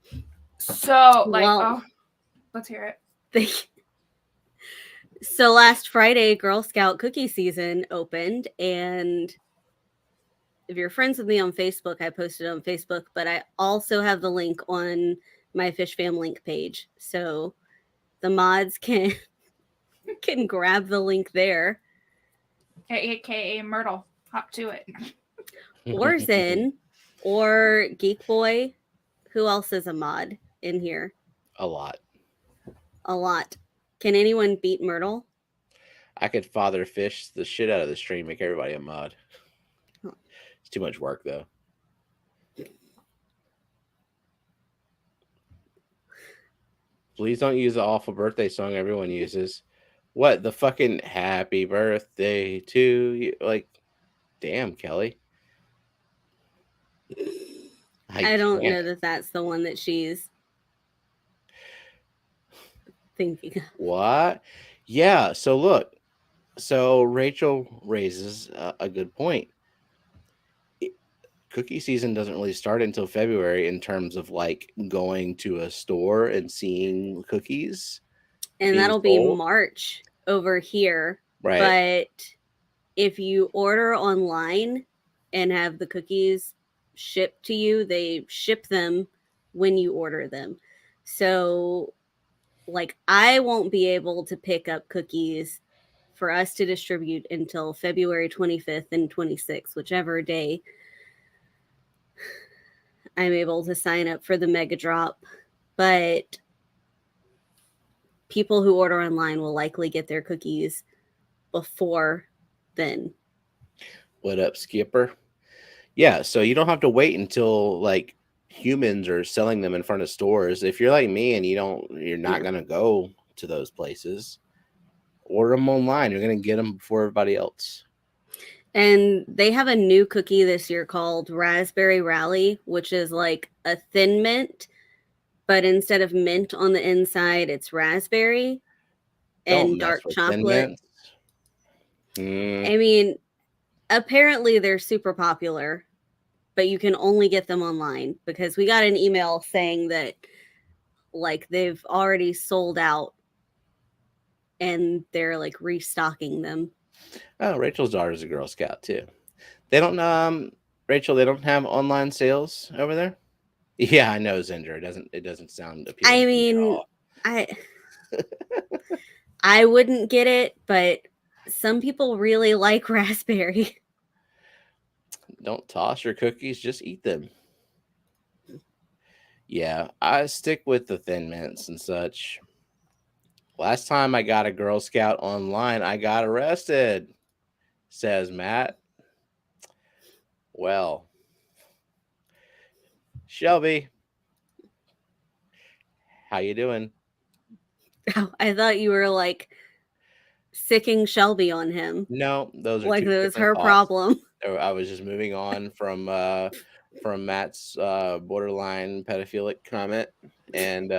So like, Well- oh, let's hear it. So last Friday, Girl Scout cookie season opened, and if you're friends with me on Facebook, I posted on Facebook, but I also have the link on my Fish Fam link page, so the mods can grab the link there. AKA Myrtle, hop to it. Or Zen, or Geek Boy. Who else is a mod in here? A lot. A lot. Can anyone beat Myrtle? I could father fish the shit out of the stream, make everybody a mod. It's too much work though. Please don't use the awful birthday song everyone uses. What, the fucking happy birthday to you? Like, damn, Kelly. I don't can't. know that that's the one that she's thinking of. What? Yeah, so look. So Rachel raises a good point. Cookie season doesn't really start until February in terms of like going to a store and seeing cookies. And being that'll be sold. March over here. Right. But if you order online and have the cookies shipped to you, they ship them when you order them. So, like, I won't be able to pick up cookies for us to distribute until February 25th and 26th, whichever day I'm able to sign up for the mega drop. But people who order online will likely get their cookies before then. What up, Skipper? Yeah, so you don't have to wait until like humans are selling them in front of stores. If you're like me and you're not Yeah. gonna go to those places, order them online. You're gonna get them before everybody else. And they have a new cookie this year called Raspberry Rally, which is like a thin mint, but instead of mint on the inside, it's raspberry Don't and mess dark with Thin chocolate. Mints. Mm, I mean, apparently they're super popular, but you can only get them online because we got an email saying that like they've already sold out and they're like restocking them. oh, Rachel's daughter's a Girl Scout too. They don't Rachel, they don't have online sales over there? Yeah, I know, Zinger. It doesn't sound appealing. I to me at mean, all. I wouldn't get it, but some people really like raspberry. Don't toss your cookies, just eat them. Yeah, I stick with the Thin Mints and such. Last time I got a Girl Scout online, I got arrested, says Matt. Well, Shelby, how you doing? I thought you were like sicking Shelby on him. No, those are Like two that was different her thoughts. problem. I was just moving on from Matt's borderline pedophilic comment and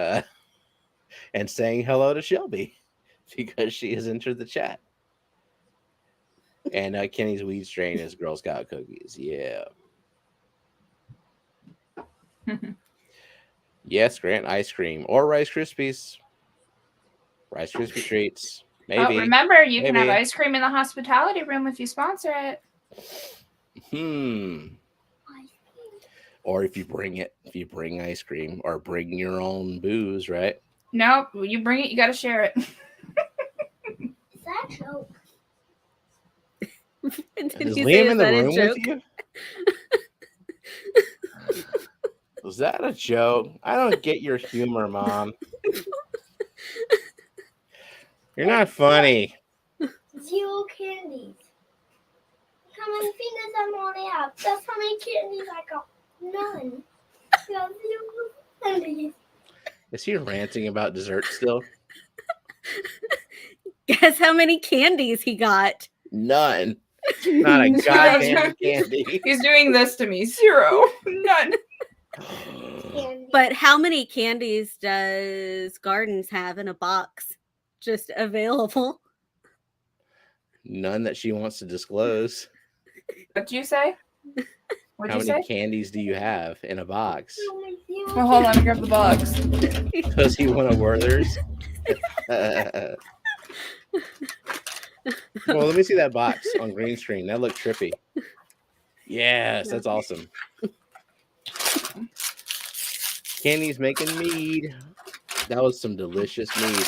saying hello to Shelby because she has entered the chat. And Kenny's weed strain is Girl Scout cookies. Yeah. Yes, Grant, ice cream or Rice Krispies. Rice Krispie treats. Maybe. Oh, remember, you can have Maybe. ice cream in the hospitality room if you sponsor it. Or if you bring ice cream or bring your own booze, right? Nope, you bring it, you got to share it. Is that a joke? Is Liam in the room with you? Was that a joke? I don't get your humor, Mom. You're not funny. Is 0 candies. How many fingers I'm only have? That's how many candies I got. None. I got 0 candies. Is he ranting about dessert still? Guess how many candies he got? None. Not a goddamn candy. He's doing this to me. 0. None. Candy. But how many candies does Gardens have in a box just available? None that she wants to disclose. What'd you say? What'd How you many say? candies do you have in a box? Only 0 Well, hold on. Let me grab the box. Does he want a Werther's? Well, let me see that box on green screen. That looked trippy. Yes, that's awesome. Candy's making mead. That was some delicious mead.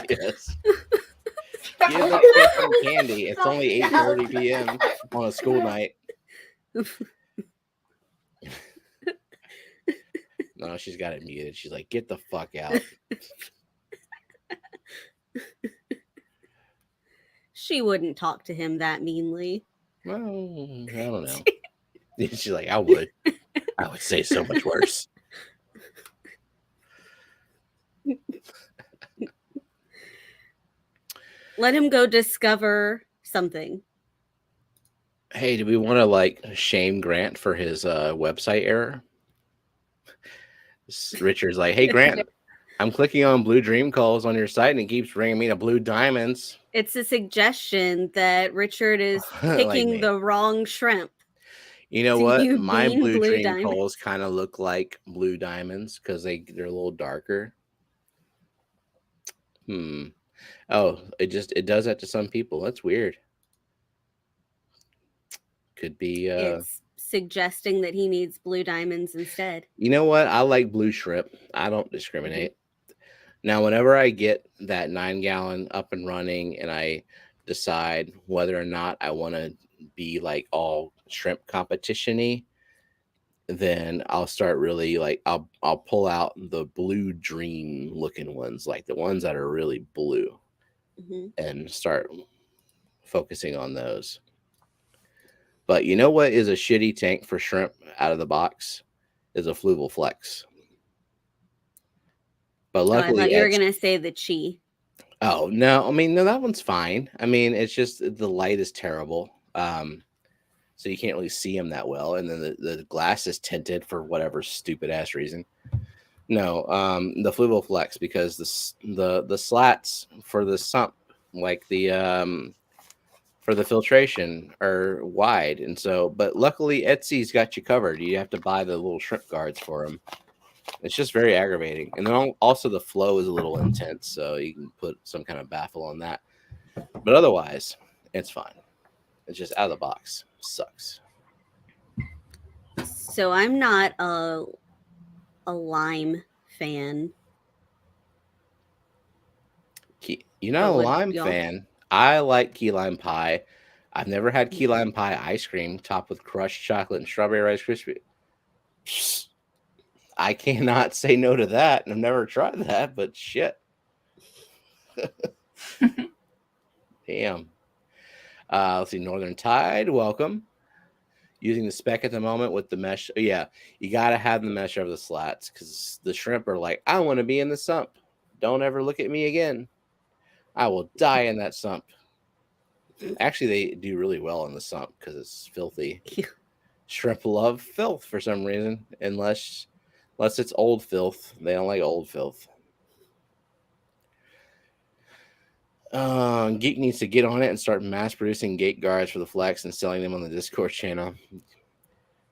Yes. Give that kid some candy. It's only 8:30 p.m. on a school night. No, she's got it muted. She's like, get the fuck out. She wouldn't talk to him that meanly. Well, I don't know. She's like, I would say so much worse. Let him go discover something. Hey, do we want to like shame Grant for his website error? Richard's like, hey Grant, I'm clicking on blue dream calls on your site and it keeps bringing me to blue diamonds. It's a suggestion that Richard is Like picking me. the wrong shrimp. You know Do what? you My mean blue blue dream diamonds? calls kind of look like blue diamonds because they're a little darker. Oh, it does that to some people. That's weird. Could be It's suggesting that he needs blue diamonds instead. you know what? I like blue shrimp. I don't discriminate. Now, whenever I get that 9-gallon up and running and I decide whether or not I want to be like all shrimp competition-y, then I'll start really like I'll pull out the blue dream looking ones, like the ones that are really blue, and start focusing on those. But you know what is a shitty tank for shrimp out of the box? Is a Fluval Flex. But luckily, I thought you were gonna say the Chi. Oh no, I mean no, that one's fine. I mean, it's just the light is terrible. So you can't really see them that well, and then the glass is tinted for whatever stupid ass reason. No, the Fluval Flex, because the slats for the sump, like the for the filtration, are wide, and so but luckily Etsy's got you covered. You have to buy the little shrimp guards for them. It's just very aggravating, and then also the flow is a little intense, so you can put some kind of baffle on that. But otherwise, it's fine. It's just out of the box. Sucks. So I'm not a lime fan. You're not a lime fan. I like key lime pie. I've never had key lime pie ice cream topped with crushed chocolate and strawberry Rice Krispie. I cannot say no to that. I've never tried that, but shit. Damn. Let's see. Northern Tide, welcome. Using the spec at the moment with the mesh. Yeah, you got to have the mesh over the slats because the shrimp are like, I want to be in the sump. Don't ever look at me again. I will die in that sump. Actually, they do really well in the sump because it's filthy. Shrimp love filth for some reason, unless it's old filth. They don't like old filth. Geek needs to get on it and start mass producing gate guards for the Flex and selling them on the Discord channel.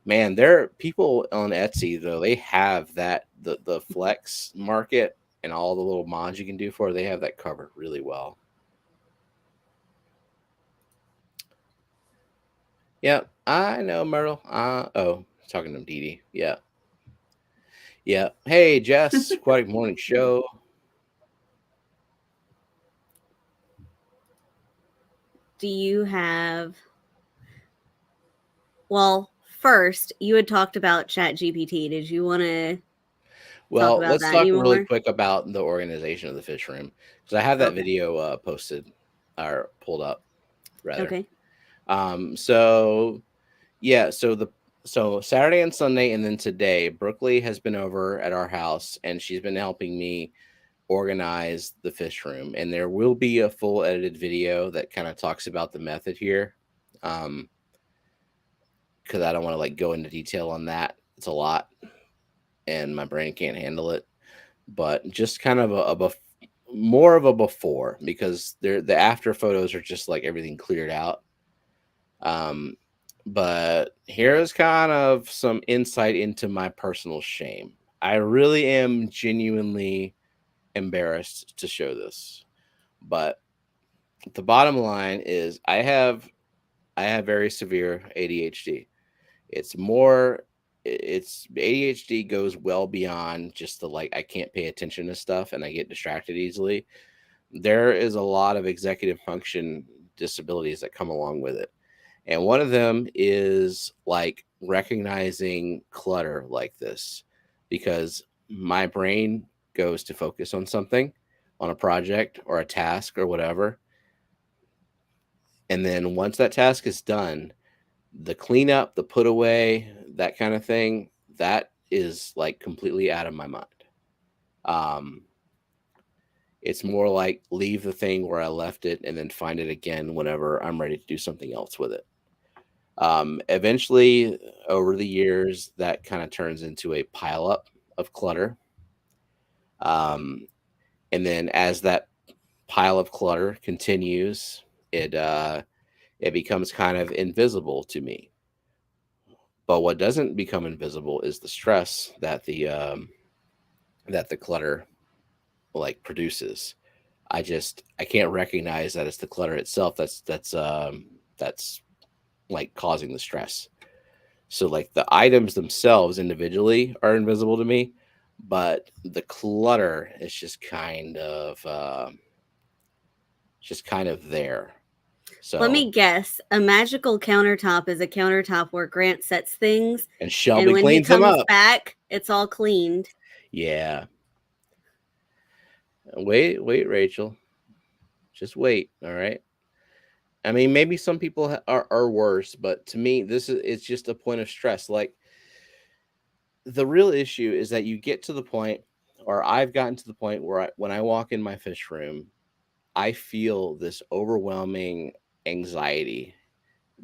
Man, there are people on Etsy though. They have that the Flex market and all the little mods you can do for it. They have that covered really well. Yep, I know, Myrtle. Talking to Dee Dee. Yeah. Yeah. Hey, Jess, Aquatic Morning Show. Do you have... Well, first, you had talked about ChatGPT. Did you want to... talk Well, about let's that talk really anymore? quick about the organization of the fish room because I have that Okay. video posted or pulled up rather. Okay. So yeah, so Saturday and Sunday and then today, Brooklyn has been over at our house and she's been helping me organize the fish room. And there will be a full edited video that kind of talks about the method here. Because I don't want to like go into detail on that. It's a lot and my brain can't handle it. But just kind of more of a before because the after photos are just like everything cleared out. But here's kind of some insight into my personal shame. I really am genuinely embarrassed to show this, but the bottom line is I have very severe ADHD. It's ADHD goes well beyond just the like I can't pay attention to stuff and I get distracted easily. There is a lot of executive function disabilities that come along with it. And one of them is like recognizing clutter like this because my brain goes to focus on something, on a project or a task or whatever. And then once that task is done, the cleanup, the put away, that kind of thing, that is like completely out of my mind. Um, it's more like leave the thing where I left it and then find it again whenever I'm ready to do something else with it. Eventually, over the years, that kind of turns into a pileup of clutter. Um, and then as that pile of clutter continues, it becomes kind of invisible to me. But what doesn't become invisible is the stress that the clutter like produces. I can't recognize that it's the clutter itself that's like causing the stress. So like the items themselves individually are invisible to me, but the clutter is just kind of there. Let So me guess. A magical countertop is a countertop where Grant sets things, and and Shelby when he cleans them comes up. back, it's all cleaned. Yeah. Wait, Rachel. Just wait. All right. I mean, maybe some people are worse, but to me, it's just a point of stress. Like the real issue is that you get to the point, or I've gotten to the point where when I walk in my fish room, I feel this overwhelming anxiety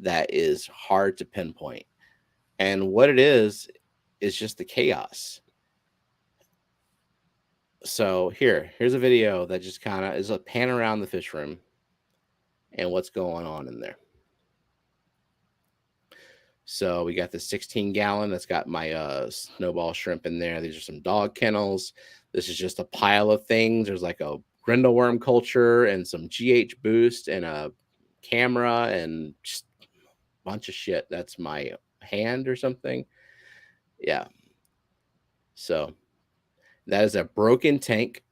that is hard to pinpoint. And what it is just the chaos. So here's a video that just kind of is a pan around the fish room and what's going on in there. So we got the 16-gallon that's got my snowball shrimp in there. These are some dog kennels. This is just a pile of things. There's like a grindleworm culture and some GH boost and a camera and just a bunch of shit. That's my hand or something. Yeah. So that is a broken tank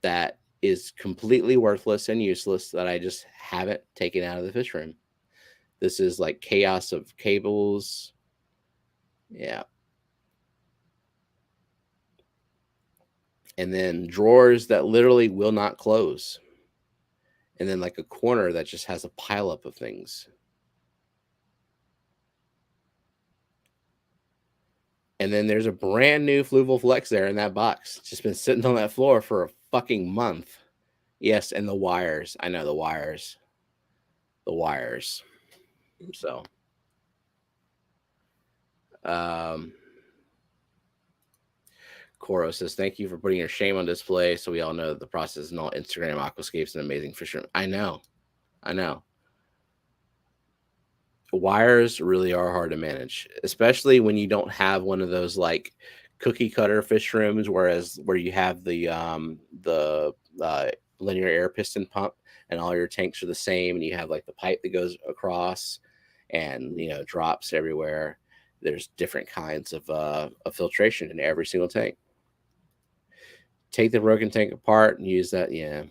that is completely worthless and useless that I just haven't taken out of the fish room. This is like chaos of cables. Yeah. And then drawers that literally will not close. And then like a corner that just has a pileup of things. And then there's a brand new Fluval Flex there in that box. It's just been sitting on that floor for a fucking month. Yes, and the wires. I know the wires. The wires. So Coro says, thank you for putting your shame on display so we all know that the process is not Instagram aquascapes and amazing fisherman. I know. Wires really are hard to manage, especially when you don't have one of those like cookie cutter fish rooms, where you have the linear air piston pump and all your tanks are the same, and you have like the pipe that goes across, and drops everywhere. There's different kinds of filtration in every single tank. Take the broken tank apart and use that. Yeah.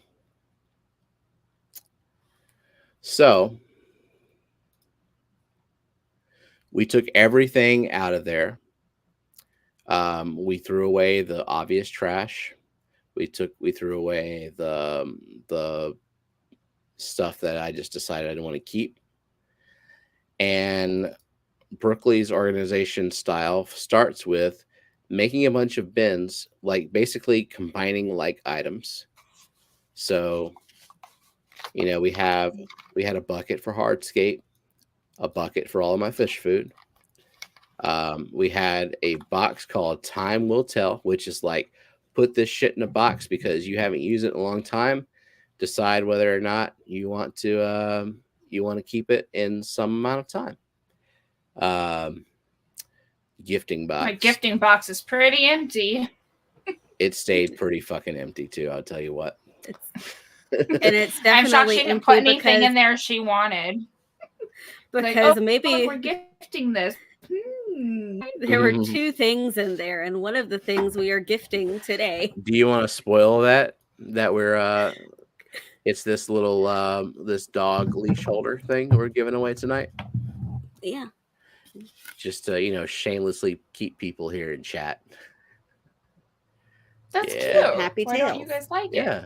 So we took everything out of there. We threw away the obvious trash. We threw away the stuff that I just decided I didn't want to keep. And Berkeley's organization style starts with making a bunch of bins, like basically combining like items. So, we had a bucket for hardscape, a bucket for all of my fish food. We had a box called Time Will Tell, which is like, put this shit in a box because you haven't used it in a long time. Decide whether or not you want to keep it in some amount of time. Gifting box. My gifting box is pretty empty. It stayed pretty fucking empty too. I'll tell you what. And it's I'm shocked definitely she didn't empty put anything because in there she wanted. because Like, maybe look, we're gifting this. there were two things in there, and one of the things we are gifting today. Do you want to spoil that we're it's this little this dog leash holder thing that we're giving away tonight? Yeah. Just to shamelessly keep people here in chat. That's Yeah. cute. Happy Why don't you tails. guys like it? Yeah.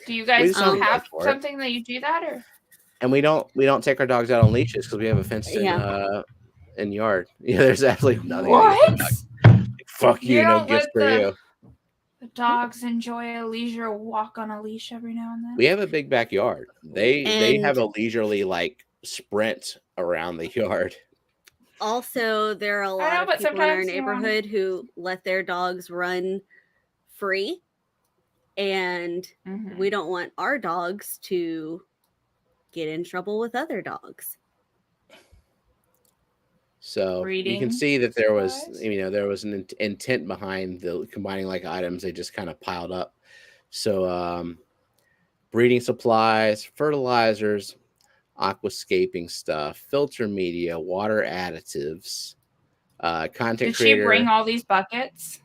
Do you We guys just don't have for it. something that you do that, or? And we don't take our dogs out on leashes because we have a fenced in yard. Yeah, there's absolutely nothing. What? Fuck you, no don't gifts let for you. The dogs enjoy a leisure walk on a leash every now and then. We have a big backyard. They And- have a leisurely sprint around the yard. Also, there are a I lot know, of but people in our sometimes, neighborhood who let their dogs run free, and Mhm. we don't want our dogs to get in trouble with other dogs. So you Breeding can see that there was, supplies? there was an intent behind the combining like items. They just kind of piled up. So breeding supplies, fertilizers, aquascaping stuff, filter media, water additives, content Did creator. she bring all these buckets?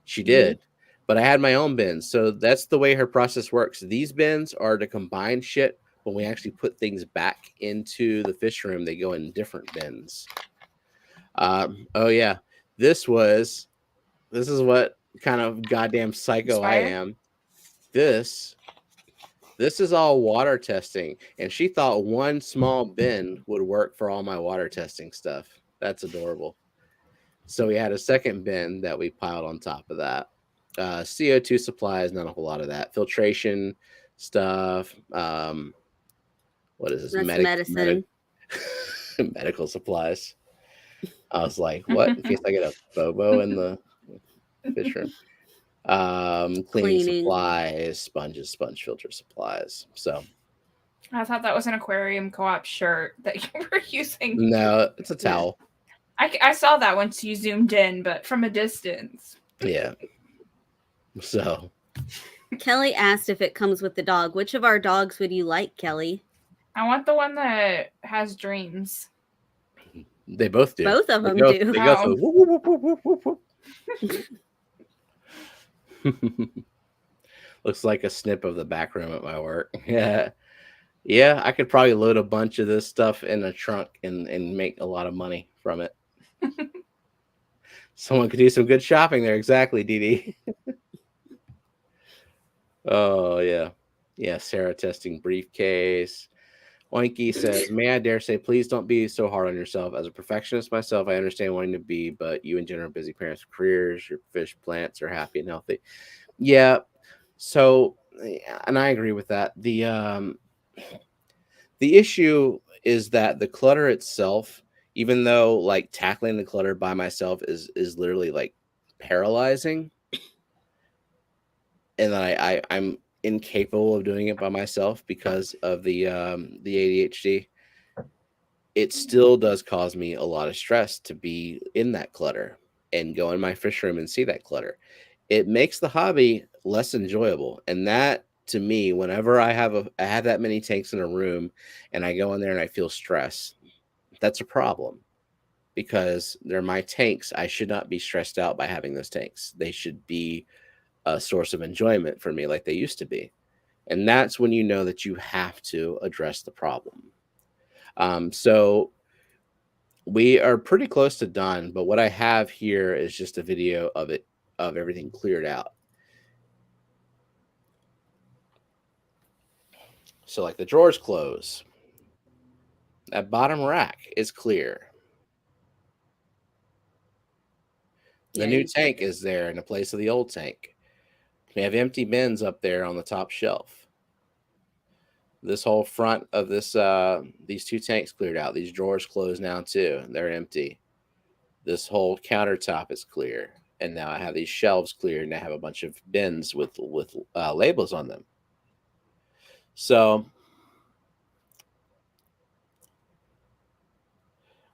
She did, but I had my own bins. So that's the way her process works. These bins are to combine shit. When we actually put things back into the fish room, they go in different bins. Oh yeah, this is what kind of goddamn psycho Inspired? I am. This is all water testing, and she thought one small bin would work for all my water testing stuff. That's adorable. So we had a second bin that we piled on top of that. CO2 supplies, not a whole lot of that. Filtration stuff. What is this? That's medicine. Medical supplies. I was like, what? In case I get a bobo in the fish room. Cleaning supplies, sponges, sponge filter supplies. So I thought that was an aquarium co-op shirt that you were using. no, it's a towel. I saw that once you zoomed in, but from a distance. Yeah. So Kelly asked if it comes with the dog. Which of our dogs would you like, Kelly? I want the one that has dreams. they both do. Both of them go, do. They go through whoop, whoop, whoop, whoop, whoop. Looks like a snip of the back room at my work. Yeah. Yeah, I could probably load a bunch of this stuff in a trunk and make a lot of money from it. Someone could do some good shopping there. Exactly, Dee Dee. Oh, yeah. Yeah, Sarah testing briefcase. Oinky says, may I dare say, please don't be so hard on yourself. As a perfectionist myself, I understand wanting to be, but you in general are busy parents with careers. Your fish plants are happy and healthy. Yeah. So, and I agree with that. The issue is that the clutter itself, even though like tackling the clutter by myself is literally like paralyzing, and that I'm incapable of doing it by myself because of the ADHD, it still does cause me a lot of stress to be in that clutter and go in my fish room and see that clutter. It makes the hobby less enjoyable, and that to me, whenever I have that many tanks in a room and I go in there and I feel stress, that's a problem, because they're my tanks. I should not be stressed out by having those tanks. They should be a source of enjoyment for me like they used to be. And that's when you know that you have to address the problem. So We are pretty close to done, but what I have here is just a video of everything cleared out. So like the drawers close. That bottom rack is clear. The new tank is there in the place of the old tank. We have empty bins up there on the top shelf. This whole front of this these two tanks cleared out. These drawers closed now too. They're empty. This whole countertop is clear. And now I have these shelves cleared and I have a bunch of bins with labels on them. So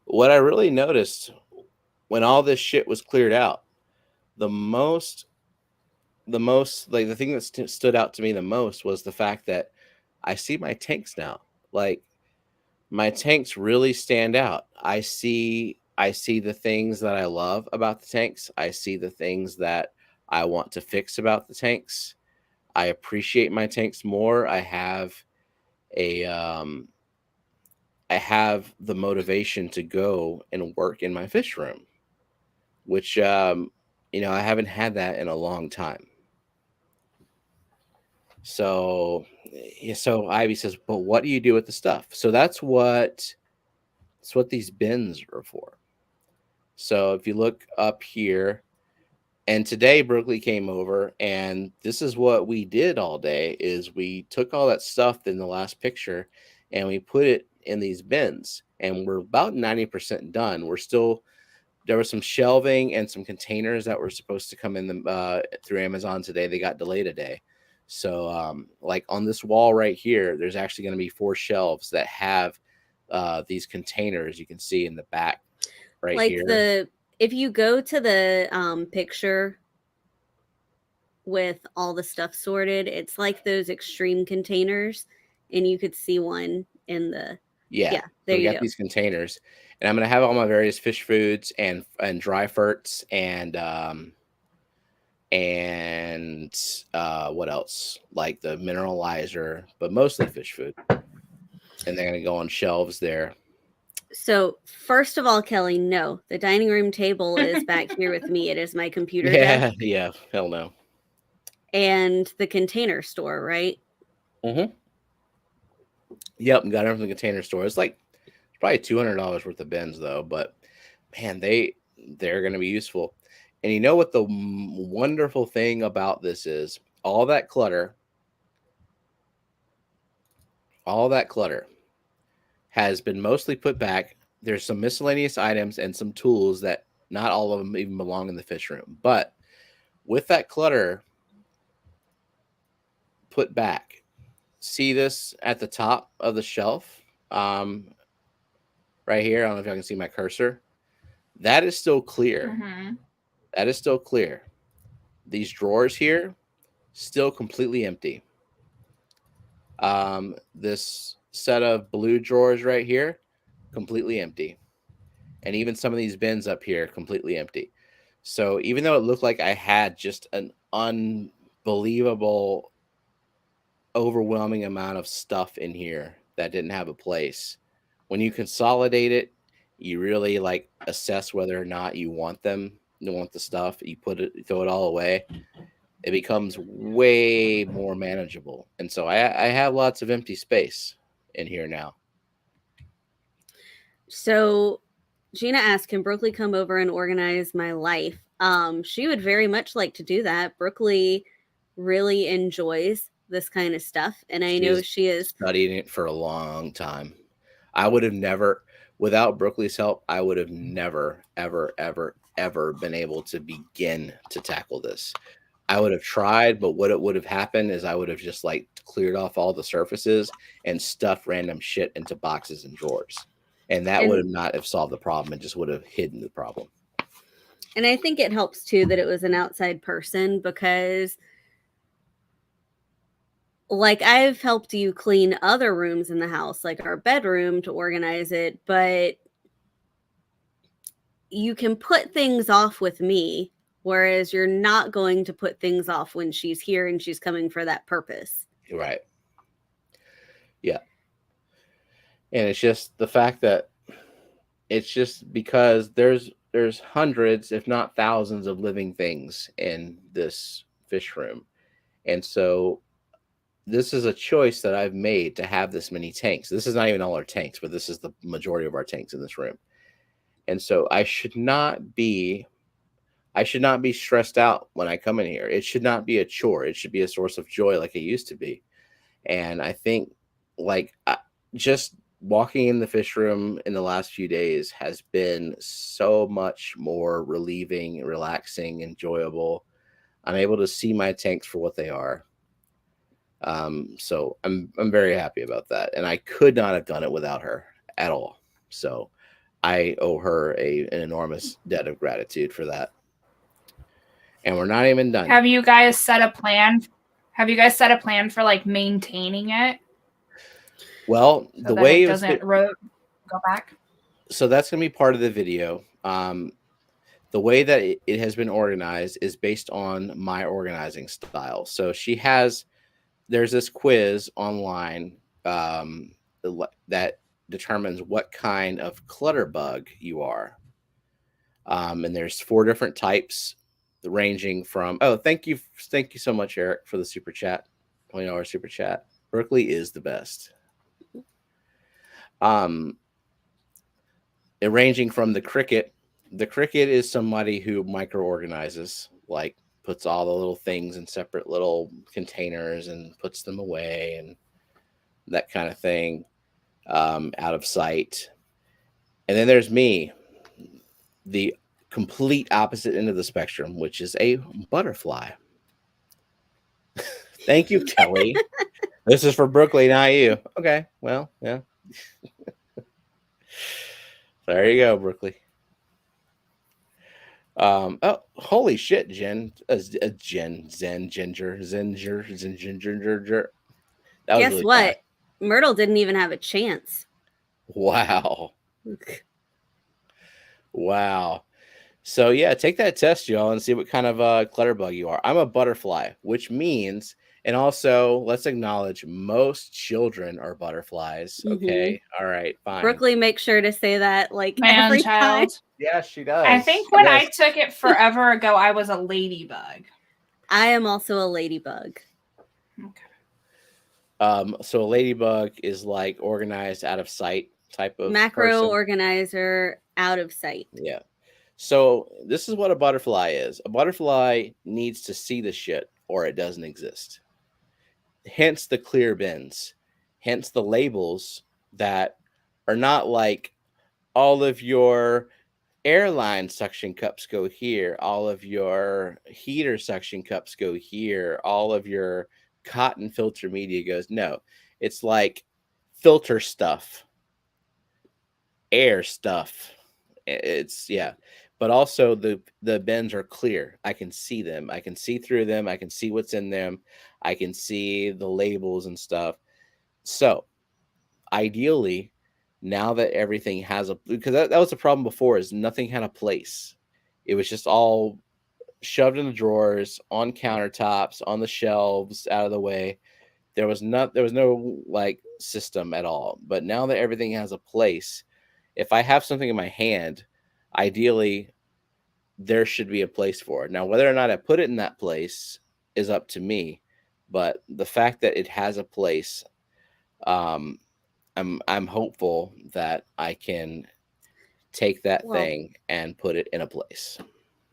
what I really noticed when all this shit was cleared out, the most like the thing that stood out to me the most was the fact that I see my tanks now. Like my tanks really stand out. I see the things that I love about the tanks. I see the things that I want to fix about the tanks. I appreciate my tanks more. I have the motivation to go and work in my fish room, which I haven't had that in a long time. So Ivy says, but what do you do with the stuff? So that's what these bins are for. So if you look up here, and today Brooklyn came over, and this is what we did all day is we took all that stuff in the last picture and we put it in these bins, and we're about 90% done. There was some shelving and some containers that were supposed to come in through Amazon today. They got delayed a day. So like on this wall right here, there's actually going to be 4 shelves that have these containers you can see in the back right like here. If you go to the picture with all the stuff sorted, it's like those extreme containers, and you could see one in the there so we got these containers, and I'm going to have all my various fish foods and dry ferts and what else, like the mineralizer, but mostly fish food, and they're going to go on shelves there. So first of all, Kelly, no, the dining room table is back here with me. It is my computer desk. Yeah, hell no. And the Container Store, right? Mm-hmm. Yep, got it from the Container Store. It's probably $200 worth of bins though, but man, they're going to be useful. And you know what the wonderful thing about this is? All that clutter has been mostly put back. There's some miscellaneous items and some tools that not all of them even belong in the fish room. But with that clutter put back, see this at the top of the shelf right here? I don't know if y'all can see my cursor. That is still clear. Mm-hmm. That is still clear. These drawers here, still completely empty. This set of blue drawers right here, completely empty. And even some of these bins up here, completely empty. So even though it looked like I had just an unbelievable, overwhelming amount of stuff in here that didn't have a place, when you consolidate it, you really like assess whether or not you want the stuff. You throw it all away. It becomes way more manageable. And so I have lots of empty space in here now. So Gina asked, can Brooklyn come over and organize my life? She would very much like to do that. Brooklyn really enjoys this kind of stuff, and I know she is studying it for a long time. I would have never, without Brooklyn's help, I would have never, ever, ever, ever been able to begin to tackle this. I would have tried, but what it would have happened is I would have just like cleared off all the surfaces and stuffed random shit into boxes and drawers. And that would have not have solved the problem. It just would have hidden the problem. And I think it helps too that it was an outside person, because like I've helped you clean other rooms in the house, like our bedroom, to organize it, but you can put things off with me, whereas you're not going to put things off when she's here and she's coming for that purpose. Right. Yeah. And it's just the fact that It's just because there's hundreds, if not thousands, of living things in this fish room, and so this is a choice that I've made to have this many tanks. This is not even all our tanks, but this is the majority of our tanks in this room. And so I should not be stressed out when I come in here. It should not be a chore. It should be a source of joy like it used to be. And I think like just walking in the fish room in the last few days has been so much more relieving, relaxing, enjoyable. I'm able to see my tanks for what they are. So I'm very happy about that, and I could not have done it without her at all. So I owe her an enormous debt of gratitude for that. And we're not even done. Have you guys set a plan? Have you guys set a plan for like maintaining it? Well, so the that way it doesn't go back. So that's going to be part of the video. The way that it has been organized is based on my organizing style. So there's this quiz online that determines what kind of clutter bug you are. And there's 4 different types, ranging from thank you so much, Eric, for the super chat, $20 super chat. Berkeley is the best. Ranging from the cricket. The cricket is somebody who micro-organizes, like puts all the little things in separate little containers and puts them away and that kind of thing, out of sight. And then there's me, the complete opposite end of the spectrum, which is a butterfly. Thank you, Kelly. This is for Berkeley, not you. Okay, well, yeah. There you go, Berkeley. Oh, holy shit, Jen. Ginger. That was Guess really what? fast. Myrtle didn't even have a chance. Wow. Wow. So yeah, take that test, y'all, and see what kind of clutterbug you are. I'm a butterfly, which means, and also let's acknowledge most children are butterflies. Okay, all right, fine. Brooklyn, make sure to say that like Man every child. time. Yeah, she does. I think when I took it forever ago, I was a ladybug. I am also a ladybug. Okay. So a ladybug is like organized out of sight type of macro person. organizer out of sight. Yeah. So this is what a butterfly is. A butterfly needs to see the shit or it doesn't exist. Hence the clear bins. Hence the labels that are not like all of your airline suction cups go here, all of your heater suction cups go here, all of your cotton filter media goes. No, it's like filter stuff, air stuff. It's but also the bins are clear. I can see them. I can see through them. I can see what's in them. I can see the labels and stuff. So ideally, now that everything has because that was the problem before, is nothing had a place. It was just all shoved in the drawers, on countertops, on the shelves, out of the way. There was no like system at all. But now that everything has a place, if I have something in my hand, ideally there should be a place for it. Now, whether or not I put it in that place is up to me, but the fact that it has a place, I'm hopeful that I can take that thing and put it in a place.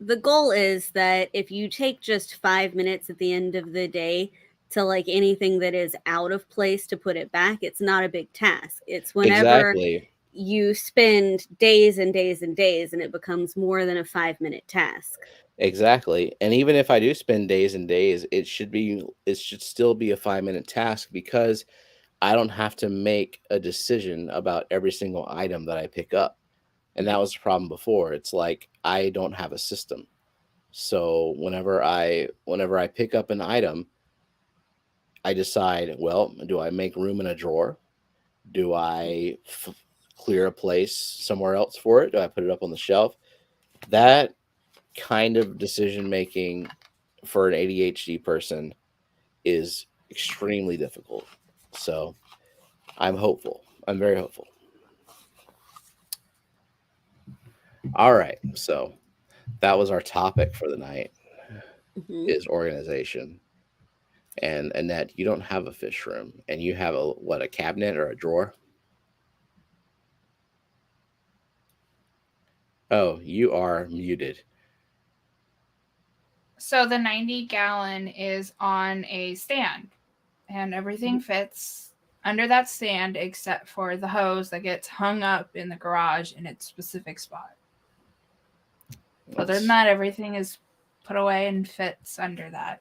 The goal is that if you take just 5 minutes at the end of the day to like anything that is out of place to put it back, it's not a big task. It's whenever you spend days and days and days and it becomes more than a 5-minute task. Exactly. And even if I do spend days and days, it should still be a 5-minute task, because I don't have to make a decision about every single item that I pick up. And that was the problem before. It's like I don't have a system. So whenever I pick up an item, I decide, well, do I make room in a drawer? Do I clear a place somewhere else for it? Do I put it up on the shelf? That kind of decision making for an ADHD person is extremely difficult. So I'm hopeful. I'm very hopeful. All right. So that was our topic for the night Mhm. is organization. And Annette, you don't have a fish room, and you have a cabinet or a drawer? Oh, you are muted. So the 90-gallon is on a stand, and everything fits under that stand except for the hose that gets hung up in the garage in its specific spot. Other than that, everything is put away and fits under that.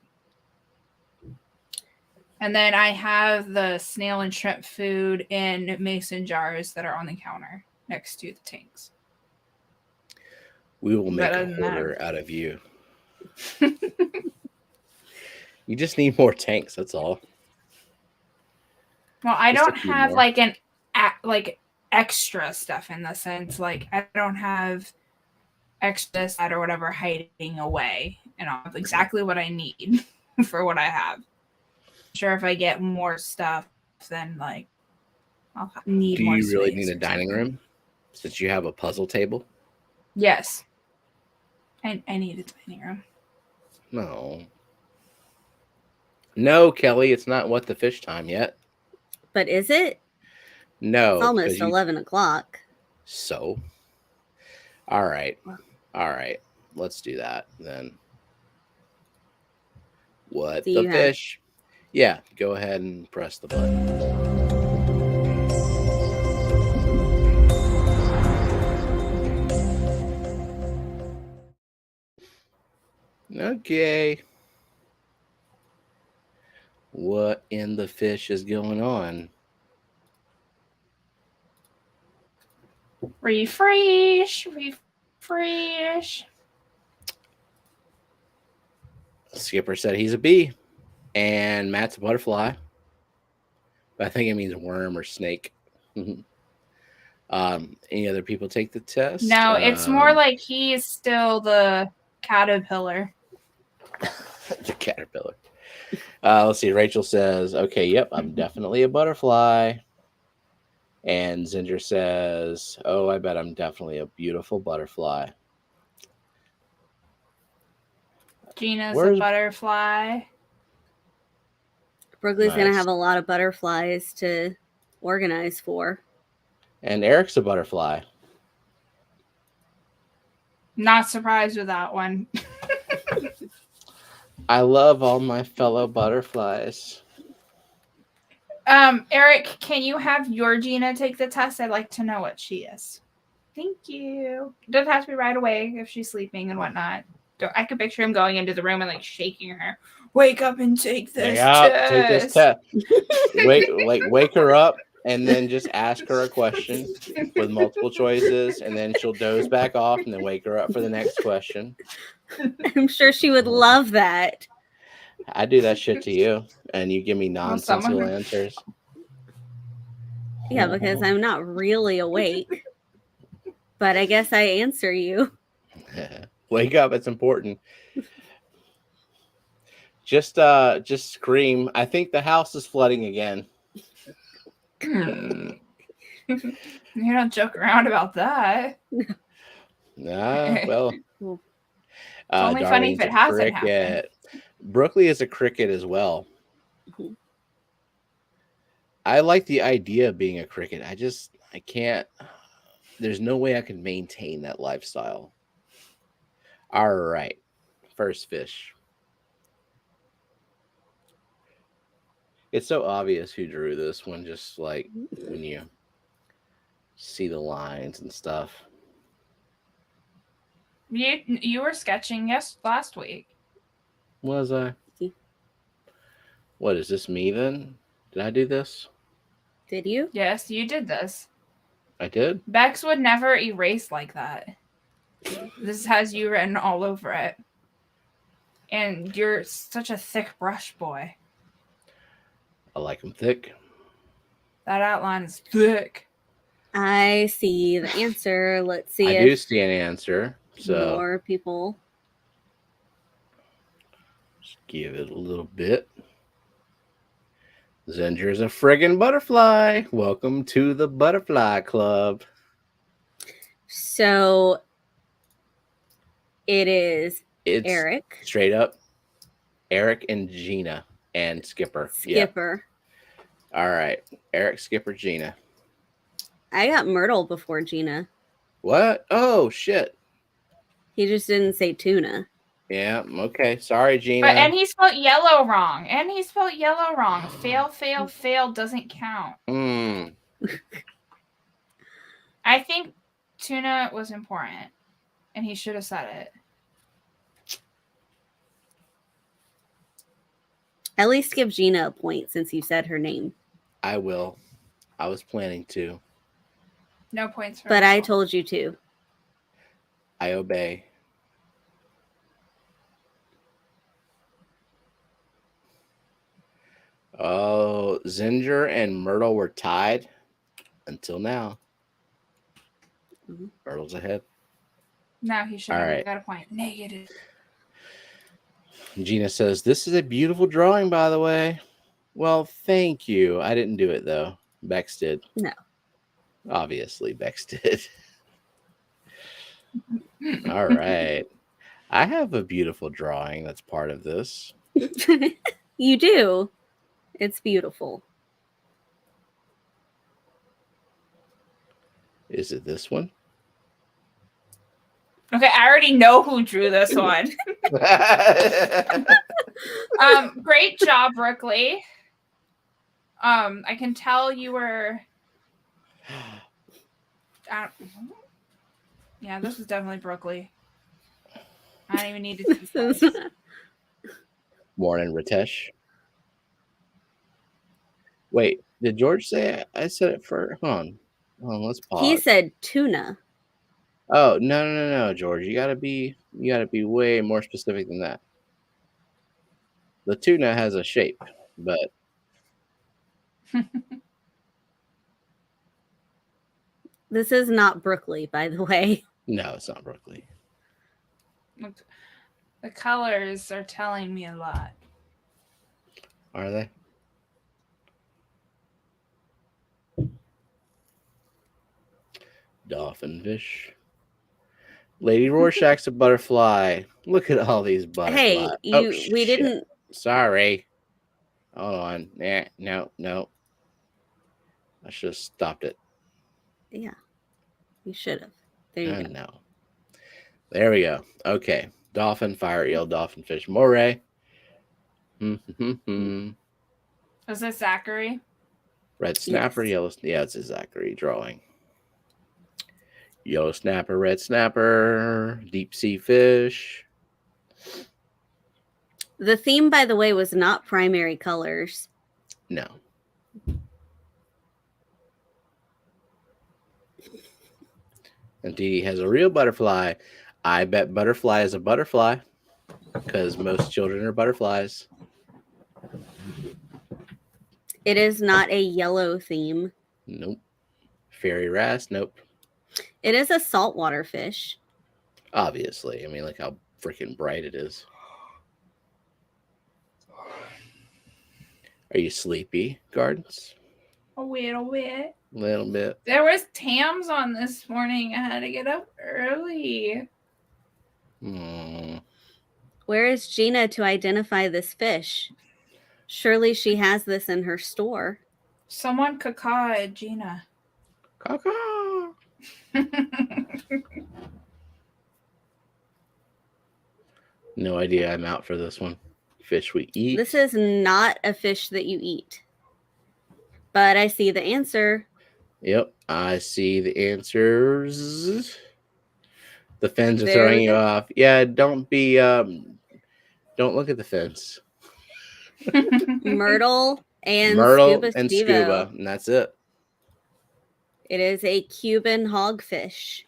And then I have the snail and shrimp food in mason jars that are on the counter next to the tanks. We will make But a other than that, hoarder out of you. You just need more tanks. That's all. Well, I Just a don't few have more. like extra stuff in the sense like I don't have extra that or whatever hiding away, and I have exactly what I need for what I have. Sure, if I get more stuff, then like I'll need Do more you really space need a or dining something. room since you have a puzzle table? Yes, I need a dining room. No. No, Kelly, it's not what the fish time yet. But is it? No, It's almost because you 11 o'clock. so. All right. All right. Let's do that then. What Do the you have fish? Yeah, go ahead and press the button. Okay. What in the fish is going on? Refresh, refresh. Skipper said he's a bee, and Matt's a butterfly. But I think it means worm or snake. Any other people take the test? No, it's more like he's still the caterpillar. The caterpillar. Let's see. Rachel says, "Okay, yep, I'm definitely a butterfly." And Zinger says, "Oh, I bet I'm definitely a beautiful butterfly." Gina's Where's a butterfly. Brooklyn's going to nice? have a lot of butterflies to organize for. And Eric's a butterfly. Not surprised with that one. I love all my fellow butterflies. Eric, can you have your Gina take the test? I'd like to know what she is. Thank you. Doesn't have to be right away if she's sleeping and whatnot. I could picture him going into the room and like shaking her. Wake up and take this test. Take this test. Wake her up and then just ask her a question with multiple choices, and then she'll doze back off and then wake her up for the next question. I'm sure she would love that. I do that shit to you, and you give me nonsensical answers. Yeah, because I'm not really awake. But I guess I answer you. Wake up, it's important. Just scream, I think the house is flooding again. You don't joke around about that. Well, it's only funny if it hasn't happened. Brooklyn is a cricket as well. Mhm. I like the idea of being a cricket. I can't. There's no way I can maintain that lifestyle. All right. First fish. It's so obvious who drew this one, just like when you see the lines and stuff. You were sketching last week. Was I? What is this, me then? Did I do this? Did you? Yes, you did this. I did? Bex would never erase like that. This has you written all over it. And you're such a thick brush boy. I like them thick. That outline is thick. I see the answer. Let's see I if do see an answer. So more people. just give it a little bit. Zinger's a friggin' butterfly. Welcome to the butterfly club. So It is It's Eric. straight up Eric and Gina and Skipper. Skipper. Yeah. All right. Eric, Skipper, Gina. I got Myrtle before Gina. What? Oh, shit. He just didn't say tuna. Yeah. Okay. Sorry, Gina. And he spelled yellow wrong. Fail, fail, fail doesn't count. I think tuna was important, and he should have said it. At least give Gina a point since you said her name. I will. I was planning to. No points for But me. I told you to. I obey. Oh, Zinger and Myrtle were tied until now. Mhm. Myrtle's ahead. Now he should All have right. got a point. Negative. Gina says, "This is a beautiful drawing, by the way." Well, thank you. I didn't do it, though. Bex did. No. Obviously, Bex did. All right. I have a beautiful drawing that's part of this. You do. It's beautiful. Is it this one? Okay, I already know who drew this one. Great job, Brookley. I can tell you were. Yeah, this is definitely Brookley. I don't even need to do this. Morning, Ritesh. Wait, did George say it? I said it for. Hold on, let's pause. He said tuna. Oh, no, George. You gotta be way more specific than that. The tuna has a shape, but This is not Brookley, by the way. no, it's not Brooklyn. Look, the colors are telling me a lot. Are they? Dolphin fish. Lady Rorschach's a butterfly. Look at all these butterflies. Hey, we didn't. Sorry. Hold on. No. I should have stopped it. Yeah, you should have. There you go. No. There we go. Okay. Dolphin, fire eel, dolphin fish, moray. Is this Zachary? Red snapper, Yes. yellow. Yeah, it's a Zachary drawing. Yellow snapper, red snapper, deep sea fish. The theme, by the way, was not primary colors. No. And Dee Dee has a real butterfly. I bet butterfly is a butterfly because most children are butterflies. It is not a yellow theme. Nope. Fairy wrasse. Nope. It is a saltwater fish. Obviously. I mean, look how freaking bright it is. Are you sleepy, Gardens? A little bit. A little bit. There was Tams on this morning. I had to get up early. Where is Gina to identify this fish? Surely she has this in her store. Someone caca Gina. Caca. No idea. I'm out for this one. Fish we eat. This is not a fish that you eat. But I see the answer. Yep, I see the answers. The fins are There throwing we you go. off. Yeah, don't look at the fins. Myrtle and Myrtle Scuba and Stevo. scuba, and that's it. It is a Cuban hogfish.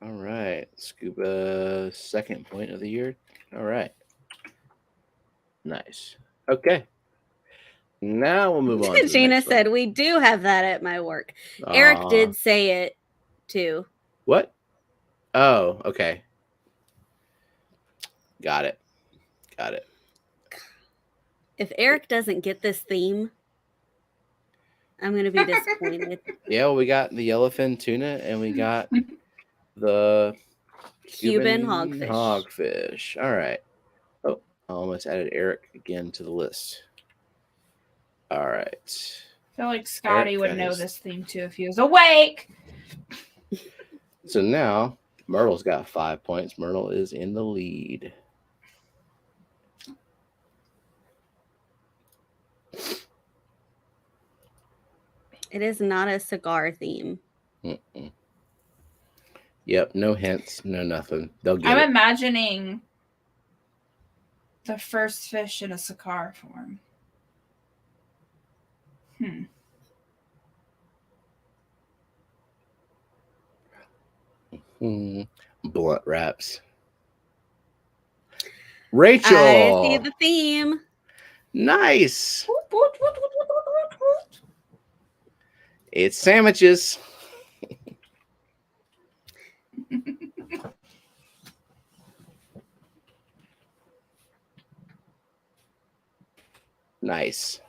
All right, scuba second point of the year. All right, nice. Okay, now we'll move on. To the Gina next said, one. we do have that at my work. Eric did say it too. What? Oh, okay. Got it. If Eric doesn't get this theme, I'm going to be disappointed. Yeah, well, we got the yellowfin tuna and we got the Cuban Cuban hogfish. hogfish. All right. Oh, I almost added Eric again to the list. All right. I feel like Scotty Eric would got know his- this theme too if he was awake. So now Myrtle's got 5 points. Myrtle is in the lead. It is not a cigar theme. Mm-mm. Yep, no hints, no nothing. They'll get I'm it. imagining the first fish in a cigar form. Blunt wraps. Rachel. I see the theme. Nice. It's sandwiches. Nice.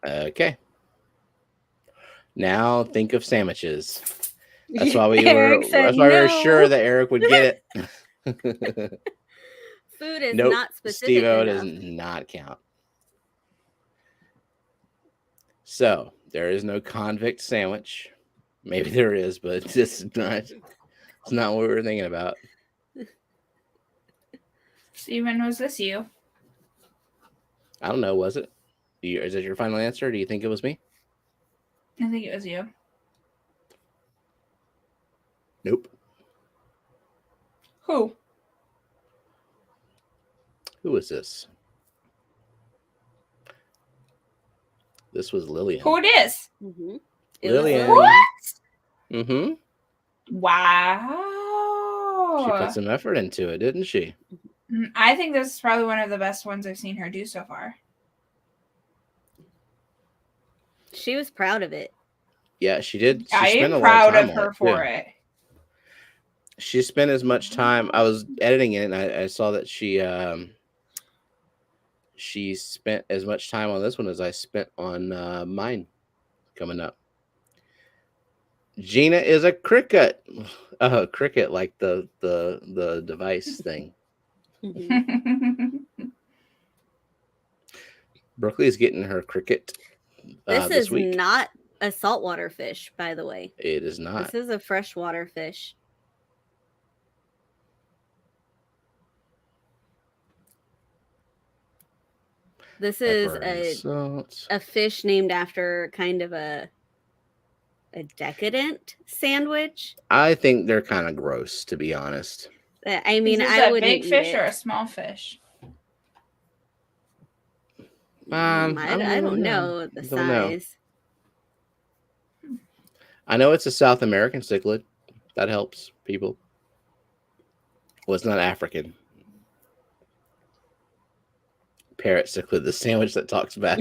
Okay. Now think of sandwiches. That's why we Eric said that's why we were no. sure that Eric would get it. Food is Nope, not specific Steve-O enough. does not count. So there is no convict sandwich. Maybe there is, but it's not what we were thinking about. Steven, was this you? I don't know. Was it? Is it your final answer? Do you think it was me? I think it was you. Nope. Who? Who was this? This was Lillian. Who it is? Mm-hmm. Lillian. What? Mm-hmm. Wow. She put some effort into it, didn't she? I think this is probably one of the best ones I've seen her do so far. She was proud of it. Yeah, she did. She I spent a am lot proud time of on her for too. it. She spent as much time. I was editing it, and I saw that she spent as much time on this one as I spent on mine coming up. Gina is a cricket. Cricket, like the device thing. Mm-hmm. Brooklyn is getting her cricket This this is week. not a saltwater fish, by the way. It is not. This is a freshwater fish. This is Pepper and salt. a fish named after kind of a decadent sandwich. I think they're kind of gross, to be honest. I mean, is this I a wouldn't big eat fish it. or a small fish? I don't know the Don't know. size. I know it's a South American cichlid. That helps people. Well, it's not African. Parrot cichlid, the sandwich that talks back.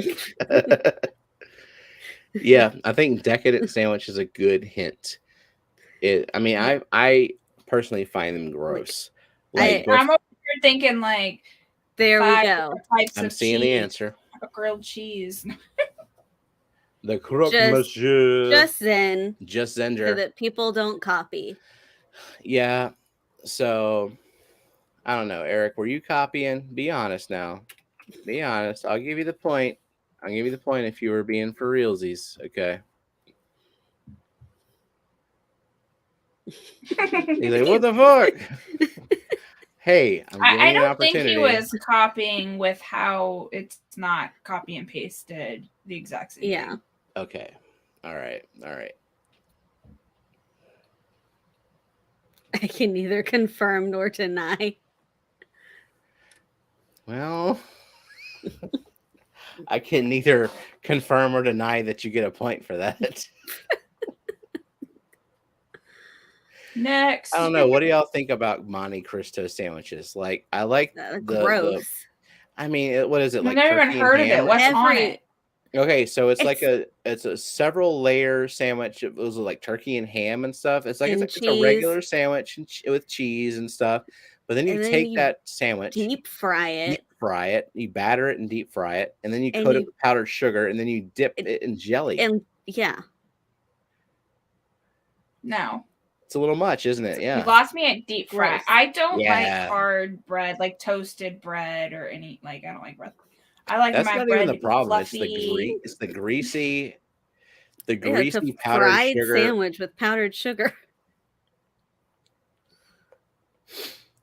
Yeah, I think decadent sandwich is a good hint. I personally find them gross. I'm over here thinking like There we 5 go. types I'm of seeing cheese, the answer. a grilled cheese. The croque Just- monsieur. Just Zen, Just so Zender. that people don't copy. Yeah. So I don't know, Eric. Were you copying? Be honest now. Be honest. I'll give you the point. I'll give you the point if you were being for realsies. Okay. He's like, what the fuck? Hey, I'm giving I you an don't think opportunity. he was copying with how it's not copy and pasted the exact same. Yeah. thing. Okay. All right. All right. I can neither confirm nor deny. Well, I can neither confirm or deny that you get a point for that. Next. I don't know. What do y'all think about Monte Cristo sandwiches? Like, I like the Gross. I mean, what is it I've like? never even turkey heard of and ham it. or What's something? on it? Okay, so it's a several layer sandwich. It was like turkey and ham and stuff. It's like And it's a regular sandwich with cheese and stuff, But then you And then take you that sandwich, deep fry deep it, fry it, you batter it and deep fry it, and then you and coat it you with powdered sugar, and then you dip It- it in jelly. and yeah, No. It's a little much, isn't it? You Yeah. lost me at deep fry. Gross. I don't like Yeah. hard bread, like toasted bread or any. Like I don't like bread. I like That's my not bread even the to be problem. fluffy. It's the greasy, the yeah, it's a greasy powdered fried sugar. sandwich with powdered sugar.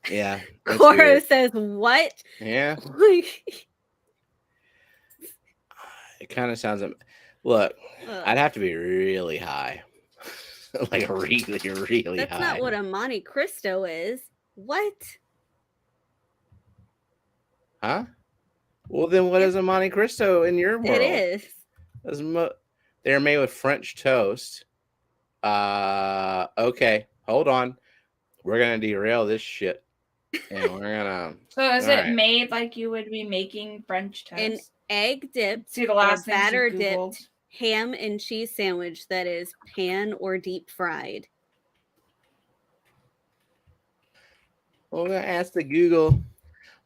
Yeah. It's Cora weird. says, "What?" Yeah. Like, It kind of sounds. Look, ugh. I'd have to be really high, like really, really That's high. not what a Monte Cristo is. What? Huh? Well, then what is a Monte Cristo in your world? It is. They're made with French toast. Okay, hold on. We're gonna derail this shit, and we're gonna. So is all it right. made like you would be making French toast? An egg dipped See the or last thing batter you Googled. dipped ham and cheese sandwich that is pan or deep fried. We're gonna ask the Google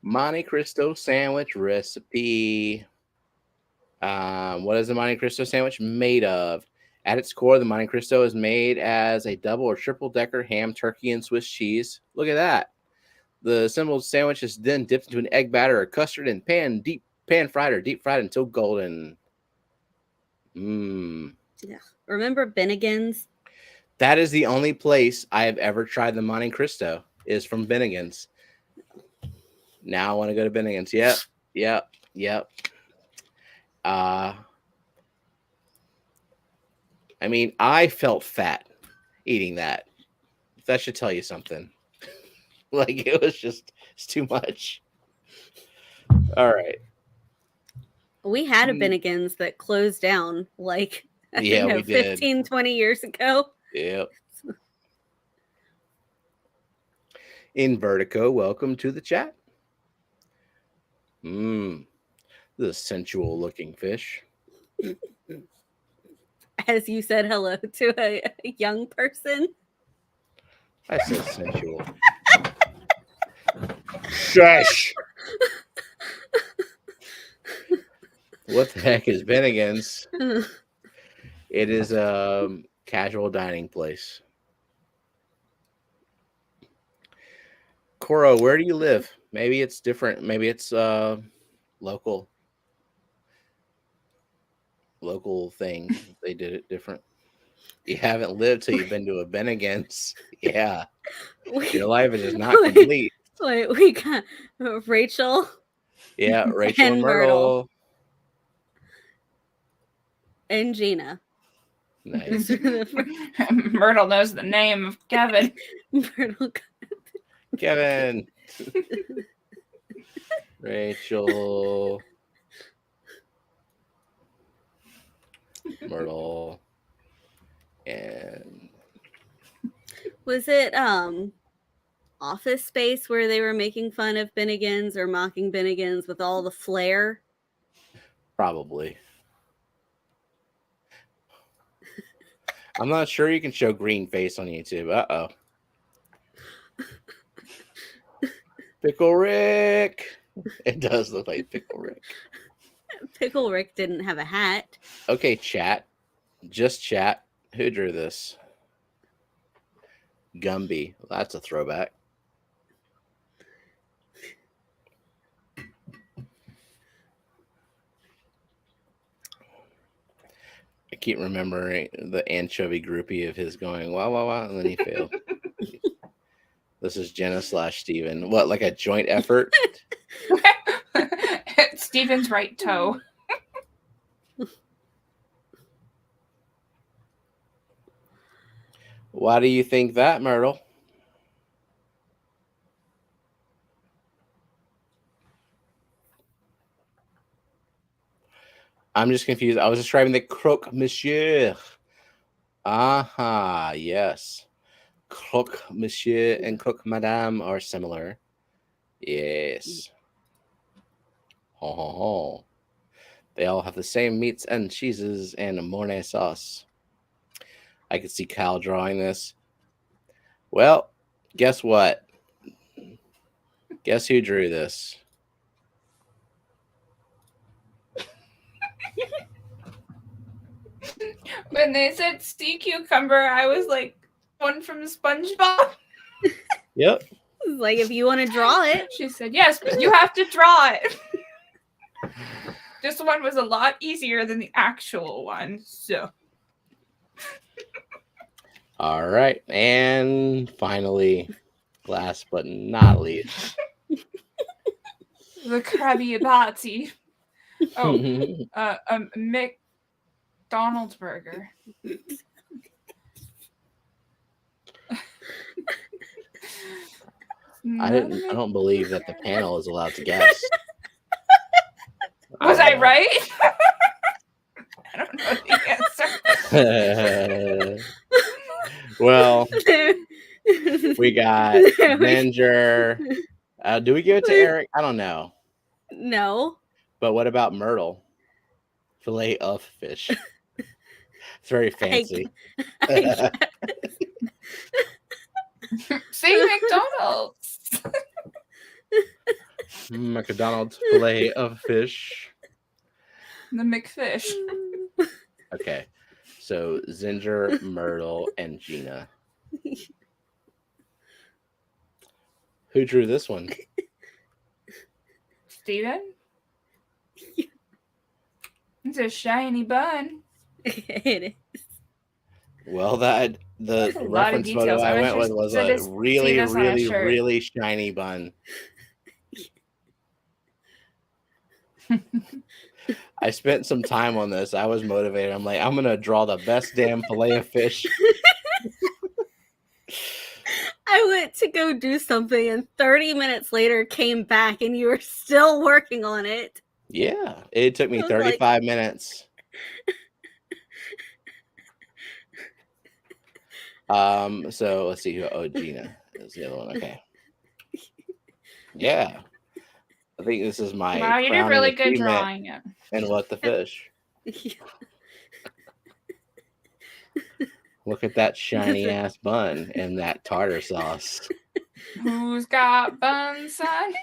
Monte Cristo sandwich recipe. What is the Monte Cristo sandwich made of? At its core, the Monte Cristo is made as a double or triple decker ham, turkey, and Swiss cheese. Look at that. The assembled sandwich is then dipped into an egg batter or custard and pan fried or deep fried until golden. Yeah. Remember Bennigan's? That is the only place I have ever tried the Monte Cristo is from Bennigan's. Now I want to go to Bennigan's. Yep. I mean, I felt fat eating that. That should tell you something. Like it's too much. All right. We had a Bennigan's that closed down like Yeah, we did. 15, 20 years ago. Yep. In Vertigo, welcome to the chat. The sensual looking fish. As you said hello to a young person. I said sensual. Shush. What the heck is Bennigan's? It is a casual dining place. Coro, where do you live? Maybe it's different. Maybe it's local thing. They did it different. You haven't lived till you've been to a Bennigan's. Yeah. Your life is just not complete. Wait, we got Rachel. Yeah, Rachel and Myrtle. And Gina. Nice. Myrtle knows the name of Kevin. Myrtle. Kevin. Rachel. Myrtle. And was it Office Space where they were making fun of Bennigan's or mocking Bennigan's with all the flair? Probably. I'm not sure you can show green face on YouTube. Uh-oh. Pickle Rick. It does look like Pickle Rick. Pickle Rick didn't have a hat. Okay, chat. Just chat. Who drew this? Gumby. Well, that's a throwback. I keep remembering the anchovy groupie of his going, wow, wow, wow, and then he failed. This is Jenna / Steven. What, like a joint effort? Steven's right toe. Why do you think that, Myrtle? I'm just confused. I was describing the croque monsieur. Aha, yes. Croque monsieur and croque madame are similar. Yes. Ho, ho, ho. They all have the same meats and cheeses and a mornay sauce. I could see Kyle drawing this. Well, guess what? Guess who drew this? When they said sea cucumber, I was like, one from SpongeBob. Yep. It's like, if you want to draw it. She said, yes, but you have to draw it. This one was a lot easier than the actual one, so. All right. And finally, last but not least. The Krabby Patty. Oh, a McDonald's burger. I don't believe that the panel is allowed to guess. Was I right? I don't know the answer. Well, we got Ginger. Do we give it to Eric? I don't know. No. But what about Myrtle? Filet of fish. It's very fancy. Say McDonald's. McDonald's filet of fish. The McFish. Okay. So Ginger, Myrtle, and Gina. Who drew this one? Steven? It's a shiny bun. It is. Well, the That's a lot of reference photo details. I I went wish with was I a just really, see this on a really, shirt. really shiny bun. I spent some time on this. I was motivated. I'm like, I'm gonna draw the best damn fillet of fish. I went to go do something, and 30 minutes later came back, and you were still working on it. Yeah, it took me I was 35 minutes. So let's see who. Oh, Gina is the other one. Okay. Yeah, I think this is my. Wow, you did crowning really good achievement drawing it. And what the fish? Look at that shiny ass bun and that tartar sauce. Who's got buns, son?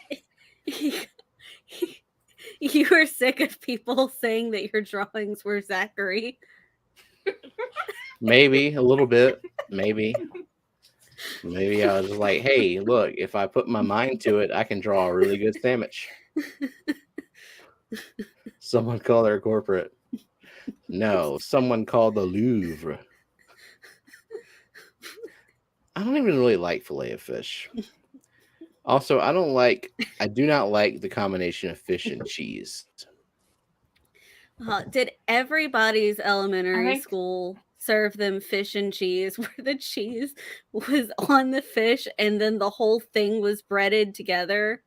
You were sick of people saying that your drawings were Zachary. Maybe a little bit. Maybe I was like, hey, look, if I put my mind to it, I can draw a really good sandwich. Someone call their corporate. No, someone called the Louvre. I don't even really like filet of fish. Also, I do not like the combination of fish and cheese. Did everybody's elementary think- school serve them fish and cheese where the cheese was on the fish and then the whole thing was breaded together?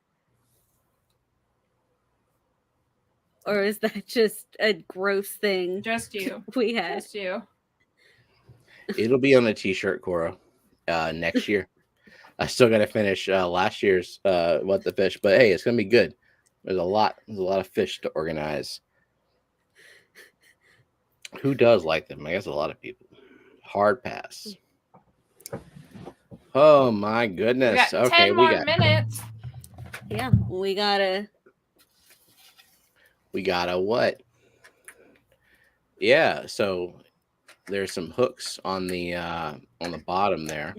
Or is that just a gross thing Just you. we had? Just you. It'll be on a t-shirt, Cora, next year. I still got to finish last year's What the Fish, but hey, it's gonna be good. There's a lot of fish to organize. Who does like them? I guess a lot of people. Hard pass. Oh my goodness. We got Okay, 10 more minutes. Yeah, we gotta what? Yeah, so there's some hooks on the bottom there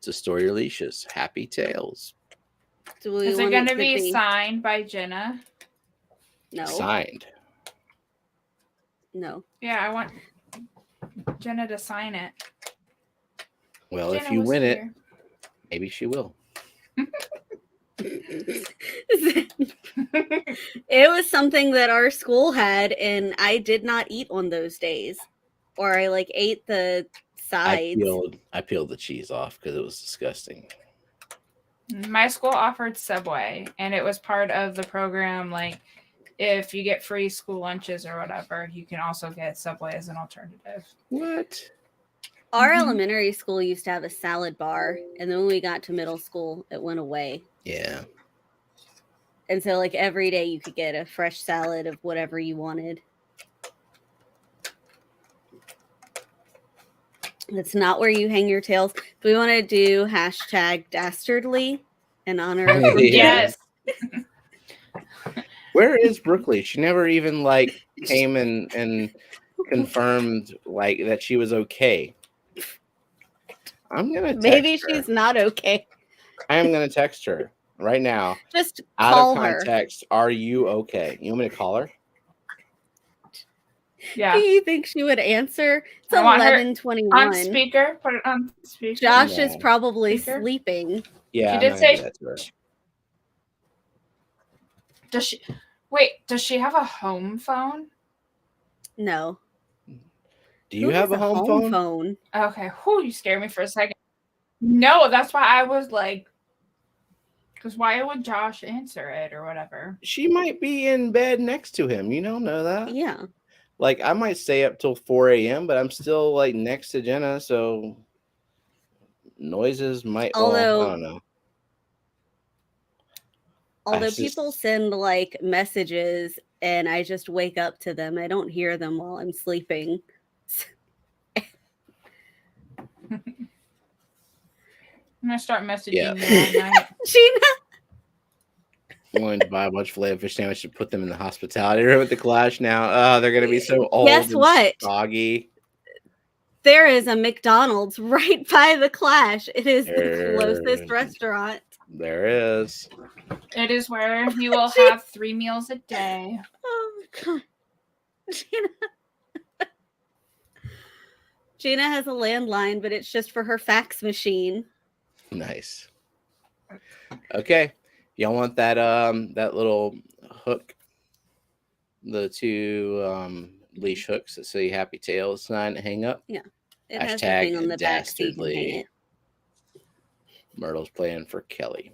to store your leashes. Happy Tales. Do we Is it want going to to be signed by Jenna? No. Signed. No. Yeah, I want Jenna to sign it. Well, if Jenna you was win it, here. maybe she will. It was something that our school had, and I did not eat on those days, or I ate the sides. I peeled the cheese off because it was disgusting. My school offered Subway, and it was part of the program. If you get free school lunches or whatever, you can also get Subway as an alternative. What? Our elementary school used to have a salad bar, and then when we got to middle school, it went away. Yeah. And so, every day you could get a fresh salad of whatever you wanted. That's not where you hang your tails. Do we want to do hashtag dastardly in honor of Yeah. Yes. Where is Brooklyn? She never even like came and confirmed like that she was okay. I'm gonna Maybe text her. she's not okay. I am gonna text her right now. Just Out of call her. context, are you okay? You want me to call her? Yeah. Do you think she would answer? It's I want her 11:21. On speaker. Put it on speaker. Josh is No. probably Speaker? sleeping. Yeah, She I'm did not gonna do say- that to her. Does she? Wait. Does she have a home phone? No. Do you Who have has a home phone? Okay. Whew, you scared me for a second. No, that's why I was like, because why would Josh answer it or whatever? She might be in bed next to him. You don't know that. Yeah. Like I might stay up till 4 a.m., but I'm still like next to Jenna, so noises might. Well, I Although- don't know. Although just- people send like messages and I just wake up to them, I don't hear them while I'm sleeping. I'm gonna start messaging Yeah. you all night. Gina, I'm going to buy a bunch of filet fish sandwiches to put them in the hospitality room at the Clash now. Oh, they're gonna be so old. Guess and what? Soggy. there is a McDonald's right by the Clash. It is the closest There- restaurant. There is. It is where you will have 3 meals a day. Oh god. Gina. Gina has a landline, but it's just for her fax machine. Nice. Okay. Y'all want that that little hook? The two leash hooks that say happy tails sign to hang up. It has Hashtag a thing on the back so you can hang dastardly. it. Myrtle's playing for Kelly.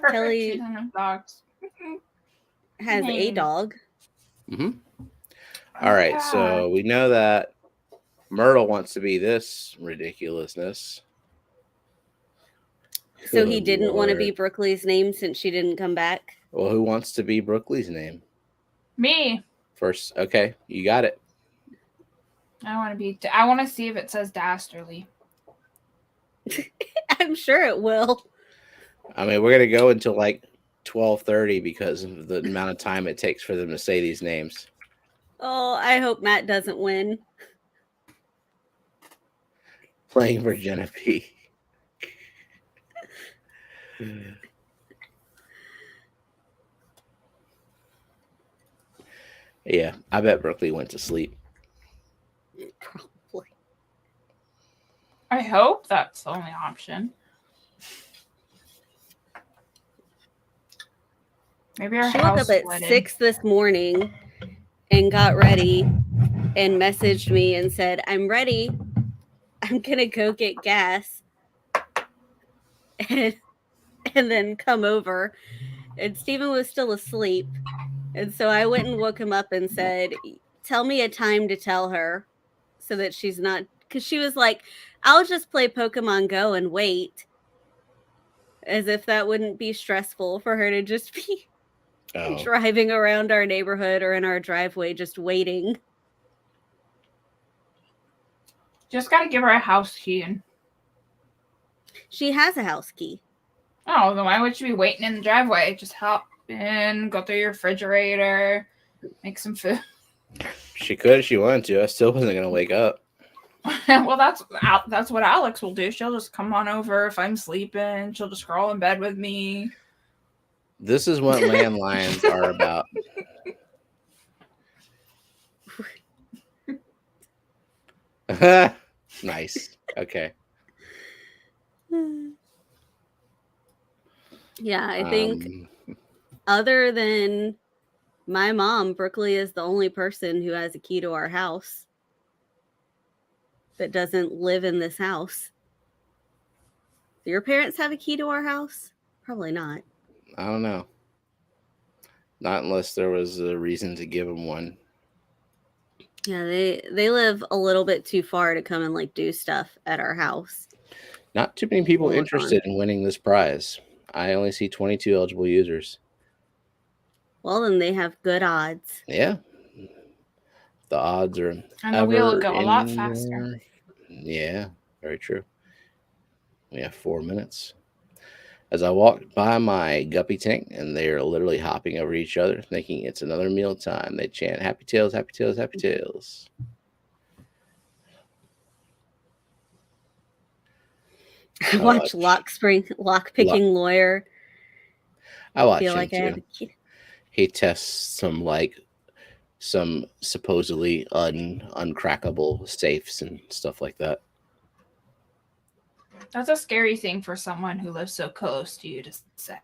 Kelly- She's in dogs. Has a dog. Mm-hmm. All right, so we know that Myrtle wants to be this ridiculousness. So he Good didn't want to be Lord. Brooklyn's name since she didn't come back. Well, who wants to be Brooklyn's name? Me. First, okay, you got it. I want to be. I want to see if it says dastardly. I'm sure it will. I mean, we're gonna go until like 12:30 because of the amount of time it takes for them to say these names. Oh, I hope Matt doesn't win. Playing for Genevieve. Yeah, I bet Brooklyn went to sleep. Probably. I hope that's the only option. Maybe our She woke house up at flooded. 6 this morning and got ready and messaged me and said, I'm ready. I'm gonna go get gas. And then come over. And Steven was still asleep. And so I went and woke him up and said, tell me a time to tell her so that she's not, because she was like, I'll just play Pokemon Go and wait. As if that wouldn't be stressful for her to just be Oh, driving around our neighborhood or in our driveway just waiting. Just gotta give her a house key. And She has a house key. oh, then why would she be waiting in the driveway? Just hop in, go through your refrigerator, make some food. she could if she wanted to. I still wasn't gonna wake up. Well, that's what Alex will do. She'll just come on over if I'm sleeping. She'll just crawl in bed with me. This is what landlines are about. Nice. Okay. Yeah, I think Um, other than my mom, Brooklyn is the only person who has a key to our house that doesn't live in this house. Do your parents have a key to our house? Probably not. I don't know. Not unless there was a reason to give them one. Yeah, they live a little bit too far to come and like do stuff at our house. Not too many people We'll work interested in winning this prize. I only see 22 eligible users. Well, then they have good odds. Yeah. The odds are And the wheel will ever go a lot in faster. there. Yeah, very true. We have 4 minutes. as I walked by my guppy tank, and they are literally hopping over each other, thinking it's another meal time. They chant, "Happy tails, happy tails, happy tails." I watch Lock Picking Lawyer. I watch Feel him like I have too. a kid. He tests some supposedly uncrackable safes and stuff like that. That's a scary thing for someone who lives so close to you to say.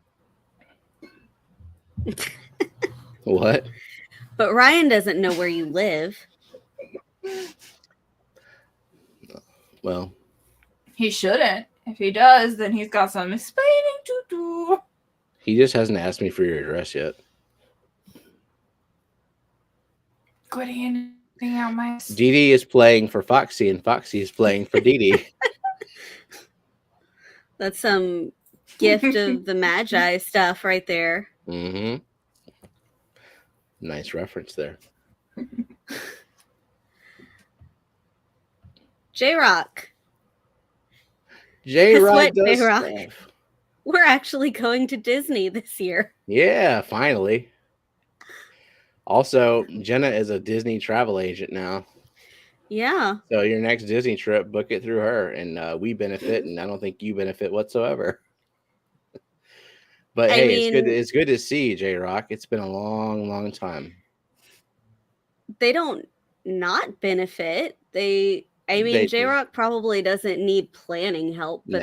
What? But Ryan doesn't know where you live. Well, he shouldn't. If he does, then he's got some explaining to do. He just hasn't asked me for your address yet. Quit handing out my. Dee Dee is playing for Foxy, and Foxy is playing for Dee Dee. That's some gift of the Magi stuff right there. Mm-hmm. Nice reference there. J-Rock. J-Rock does J-Rock? stuff. We're actually going to Disney this year. Yeah, finally. Also, Jenna is a Disney travel agent now. Yeah. So your next Disney trip, book it through her, and we benefit, and I don't think you benefit whatsoever. But hey, it's good to see you, J-Rock. It's been a long, long time. They don't not benefit. J-Rock probably doesn't need planning help, but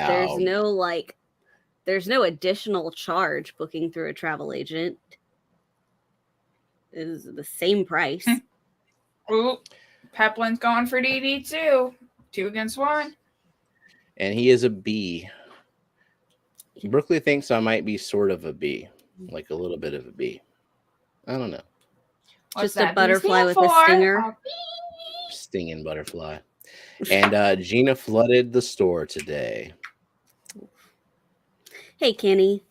there's no additional charge booking through a travel agent. It is the same price. Ooh, Peplin's going for Dee Dee too. 2 against 1. And he is a B. Brooklyn thinks I might be sort of a B, like a little bit of a B. I don't know. Just a butterfly with a stinger. Stinging butterfly. And Gina flooded the store today. Hey, Kenny.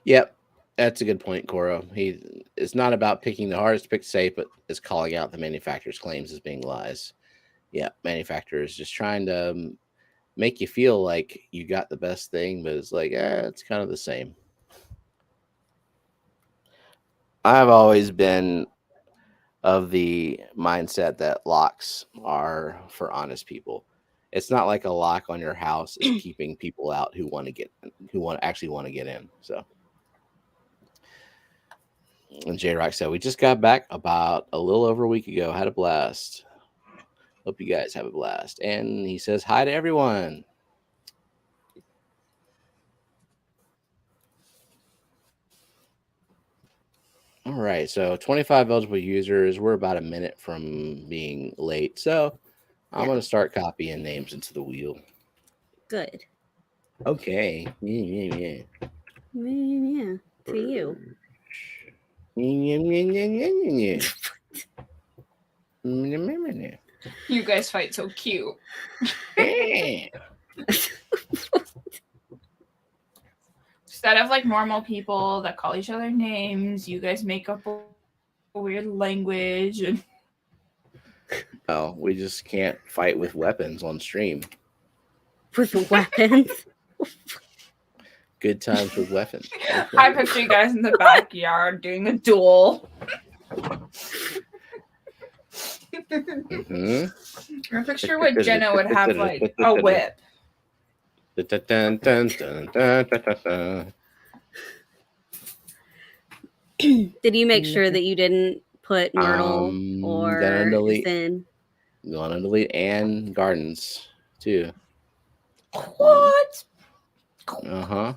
Yep, that's a good point, Coro. It's not about picking the hardest pick safe, but is calling out the manufacturer's claims as being lies. Yeah, manufacturers just trying to make you feel like you got the best thing, but it's like, it's kind of the same. I've always been of the mindset that locks are for honest people. It's not like a lock on your house is keeping people out who actually want to get in. So, and J-Rock said, we just got back about a little over a week ago. Had a blast. Hope you guys have a blast. And he says hi to everyone. All right, so 25 eligible users. We're about a minute from being late, so I'm going to start copying names into the wheel. Good. Okay. Yeah. To you. You guys fight so cute. Instead of like normal people that call each other names, you guys make up a weird language. And oh, we just can't fight with weapons on stream. With weapons? Good times with weapons. I picture you guys in the backyard doing a duel. Mm-hmm. I picture what Jenna would have like a whip. Did you make sure that you didn't put Myrtle or Zen? Gonna delete and Gardens too. What? Uh-huh.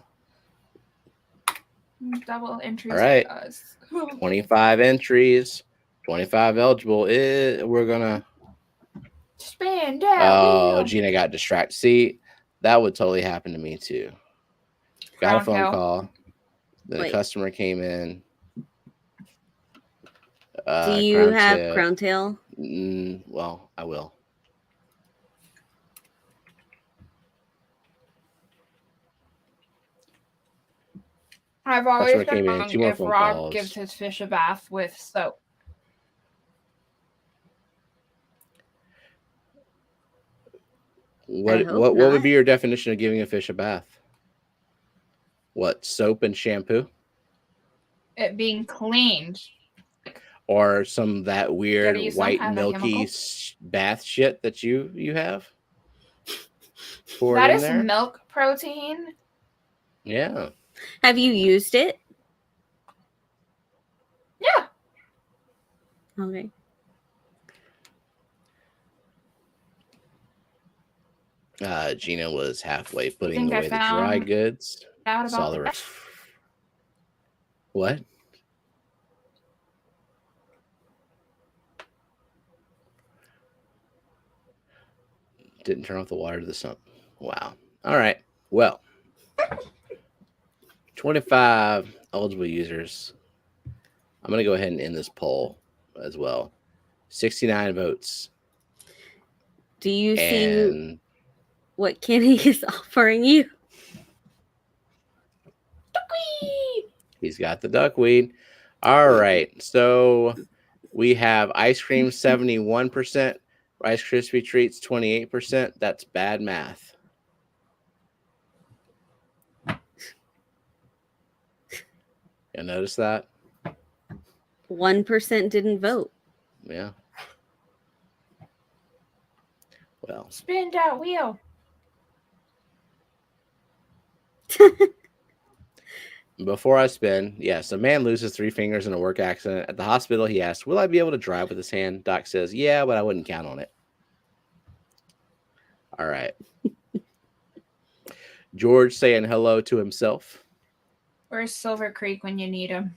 Double entries. All right. For us. 25 entries. 25 eligible. We're gonna spin down. Gina got distracted. See, that would totally happen to me too. Got a phone call. Then a customer came in. Do you have Crown Tail? Well, I will. I've always been wondering if Rob gives his fish a bath with soap. What hope what would not. be your definition of giving a fish a bath? What, soap and shampoo? It being cleaned. Or some that weird use some white kind of milky chemical. bath shit that you have poured That in is there? milk protein. Yeah. Have you used it? Yeah. Okay. Gina was halfway putting think I away the dry found goods. Out Saw about the that. What? Didn't turn off the water to the sump. Wow. All right. Well, 25 eligible users. I'm going to go ahead and end this poll as well. 69 votes. Do you see And what Kenny is offering you? he's got the duckweed. All right. So we have ice cream 71%, Rice Krispie treats 28%. That's bad math. You notice that? 1% didn't vote. Yeah. Well, Spin that wheel. before I spin, yes, a man loses 3 fingers in a work accident. At the hospital, he asks, "Will I be able to drive with his hand?" Doc says, "Yeah, but I wouldn't count on it." All right. George saying hello to himself. Where's Silver Creek when you need him?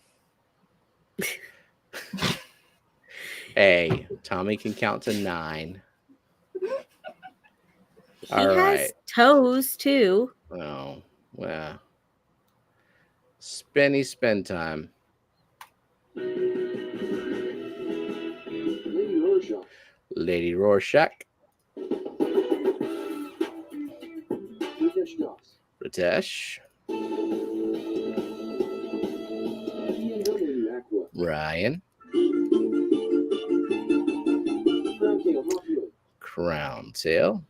Hey, Tommy can count to 9. He All has right. toes too. Oh, well. Spinny spin time. Lady Rorschach. Lady Rorschach. Ritesh Das. Ritesh. BMW Aqua. Ryan. Crown Tail Hotwood. Crown Tail.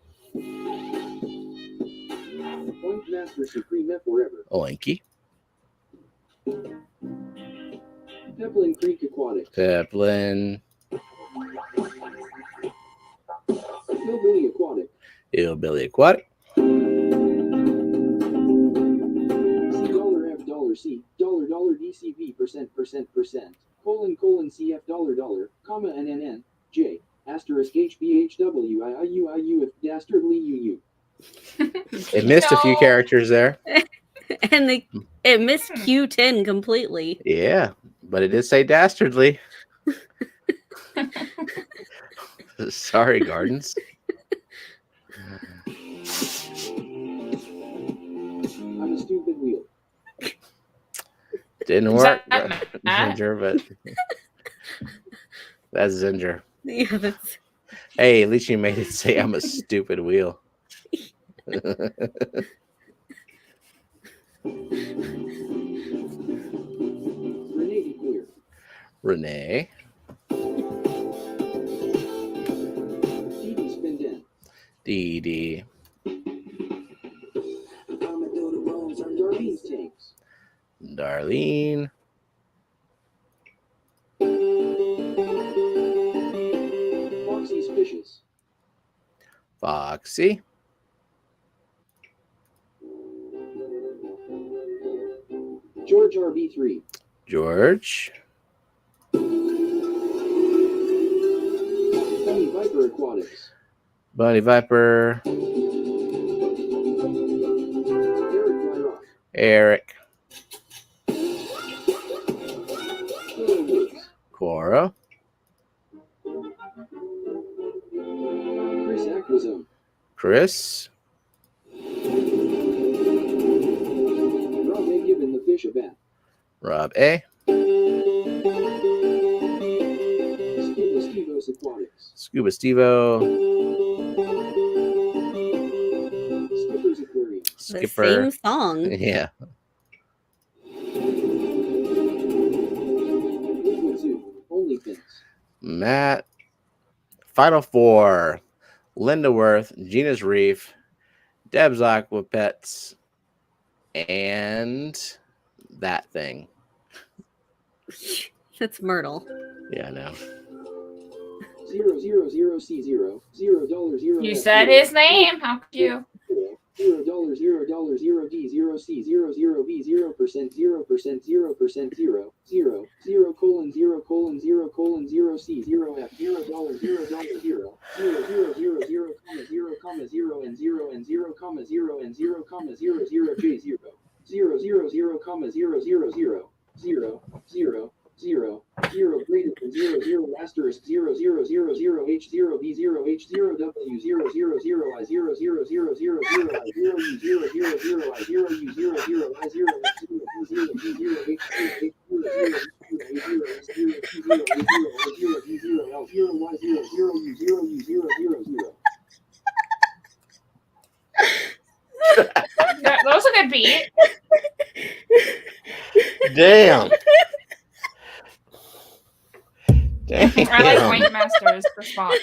Point Master Supreme F Forever. Oinky. Peplin Creek Aquatics. Peplin. Hillbilly Aquatic. Hillbilly Aquatic. C $F $C $DCV %%%, colon CF comma NNN J asterisk HBHW IIU if dastardly UU. It missed a few No. characters there. And it missed Q10 completely. Yeah, but it did say dastardly. Sorry, Gardens. I'm a stupid wheel. Didn't Is work. that Matt? Zinger, but that's Zinger. Yeah, that's Hey, at least you made it say I'm a stupid wheel. Renee DeClear. Renee. Edie Spinden. Dee Dee. Darlene's Tanks. Darlene. Foxy's Fishes. Foxy. George RB3. George. Bunny Viper Aquatics. Bunny Viper. Eric Lyrock. Eric. Willow Woods. Cora. Chris Aquazone. Chris. Rob A. Given the Fish a Bath. Rob A. Scuba Stevo's Aquatics. Scuba Stevo. Skipper's Aquarium. the Skipper. same song. Yeah. Liquid Zoo. OnlyFins. Matt. Final 4. Linda Worth, Gina's Reef, Deb's Aqua Pets, and that thing. That's Myrtle. Yeah, I know. 000C0 $0 You said his name. How could you? $0 $0 D 0C 00B 0% 0% 0 colon 0 colon 0 colon 0 C 0 F $0 $0 0 0 comma 0 and 0 and 0 comma 0 and 0 comma 0 0 J 0 0 0 comma 0 0 0 greater than 0 asterisk 0 0 0 0 H 0 B 0 H 0 W 0 0 0 I 0 0 0 0 0 I 0 U 0 0 0 I 0 U 0 0 I 0 X 0 B 0 B 0 H 0 0 0 0 0 0 L 0 Y 0 0 U 0 U 0 0 0. That was a good beat. Damn. I like Wayne Master's response.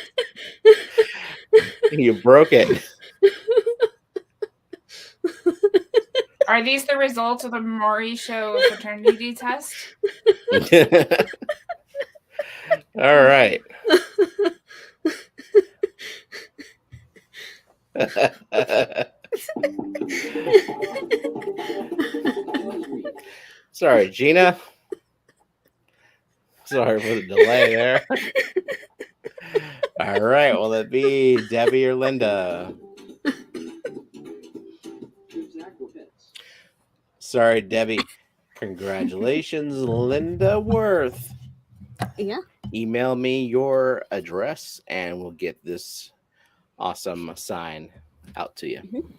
You broke it. Are these the results of the Mauricio fraternity test? All right. Sorry, Gina. Sorry for the delay there. All right. Will it be Debbie or Linda? Sorry, Debbie. Congratulations, Linda Worth. Yeah. Email me your address and we'll get this awesome sign out to you.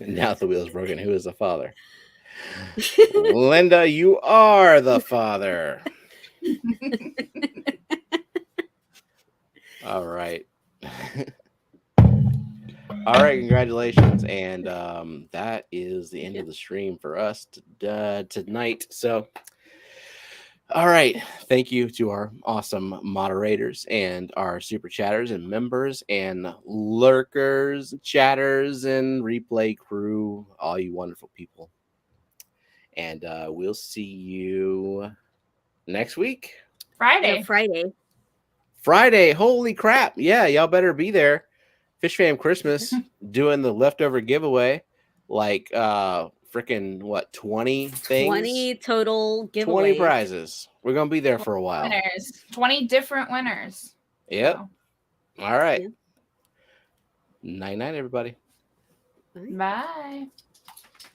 Now the wheel's broken. Who is the father? Linda, you are the father. All right. All right, congratulations. And that is the end of the stream for us tonight. So, all right. Thank you to our awesome moderators and our super chatters and members and lurkers, chatters, and replay crew, all you wonderful people. And we'll see you next week. Friday. Yeah, Friday. Friday. Holy crap. Yeah, y'all better be there. Fish Fam Christmas doing the leftover giveaway. Like freaking what, 20 things? 20 total giveaways. 20 prizes. We're gonna be there for a while. Winners. 20 different winners. Yep. So. All right. Yeah. Night night, everybody. Bye.